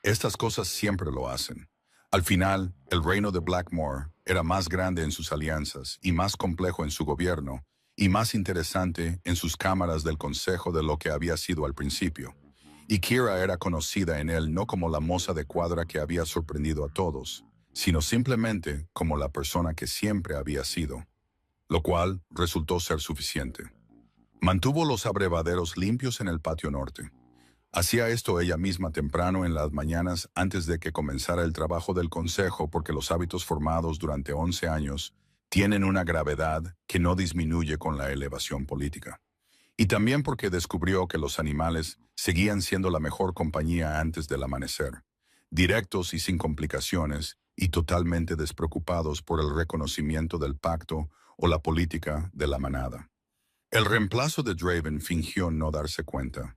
Estas cosas siempre lo hacen. Al final, el reino de Blackmore era más grande en sus alianzas y más complejo en su gobierno y más interesante en sus cámaras del consejo de lo que había sido al principio. Y Kira era conocida en él no como la moza de cuadra que había sorprendido a todos, sino simplemente como la persona que siempre había sido, lo cual resultó ser suficiente. Mantuvo los abrevaderos limpios en el patio norte. Hacía esto ella misma temprano en las mañanas antes de que comenzara el trabajo del consejo porque los hábitos formados durante 11 años tienen una gravedad que no disminuye con la elevación política. Y también porque descubrió que los animales seguían siendo la mejor compañía antes del amanecer, directos y sin complicaciones, y totalmente despreocupados por el reconocimiento del pacto o la política de la manada. El reemplazo de Draven fingió no darse cuenta.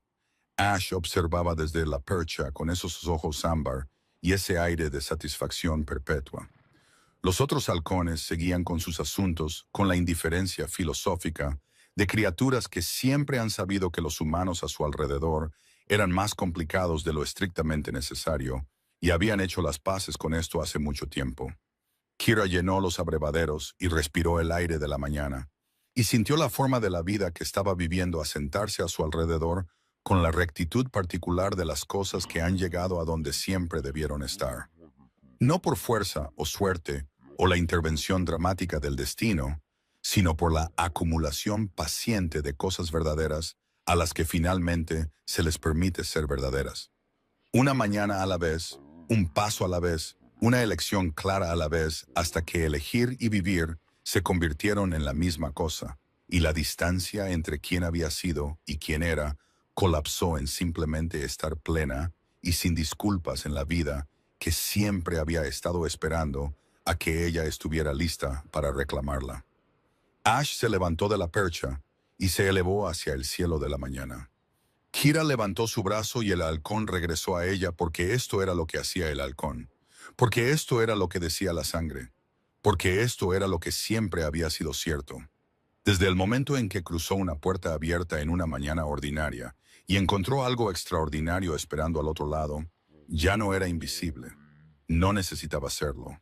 Ash observaba desde la percha con esos ojos ámbar y ese aire de satisfacción perpetua. Los otros halcones seguían con sus asuntos con la indiferencia filosófica de criaturas que siempre han sabido que los humanos a su alrededor eran más complicados de lo estrictamente necesario y habían hecho las paces con esto hace mucho tiempo. Kira llenó los abrevaderos y respiró el aire de la mañana, y sintió la forma de la vida que estaba viviendo asentarse a su alrededor con la rectitud particular de las cosas que han llegado a donde siempre debieron estar. No por fuerza o suerte o la intervención dramática del destino, sino por la acumulación paciente de cosas verdaderas a las que finalmente se les permite ser verdaderas. Una mañana a la vez, un paso a la vez, una elección clara a la vez, hasta que elegir y vivir se convirtieron en la misma cosa, y la distancia entre quién había sido y quién era colapsó en simplemente estar plena y sin disculpas en la vida que siempre había estado esperando a que ella estuviera lista para reclamarla. Ash se levantó de la percha y se elevó hacia el cielo de la mañana. Kira levantó su brazo y el halcón regresó a ella porque esto era lo que hacía el halcón, porque esto era lo que decía la sangre, porque esto era lo que siempre había sido cierto. Desde el momento en que cruzó una puerta abierta en una mañana ordinaria y encontró algo extraordinario esperando al otro lado, ya no era invisible. No necesitaba serlo.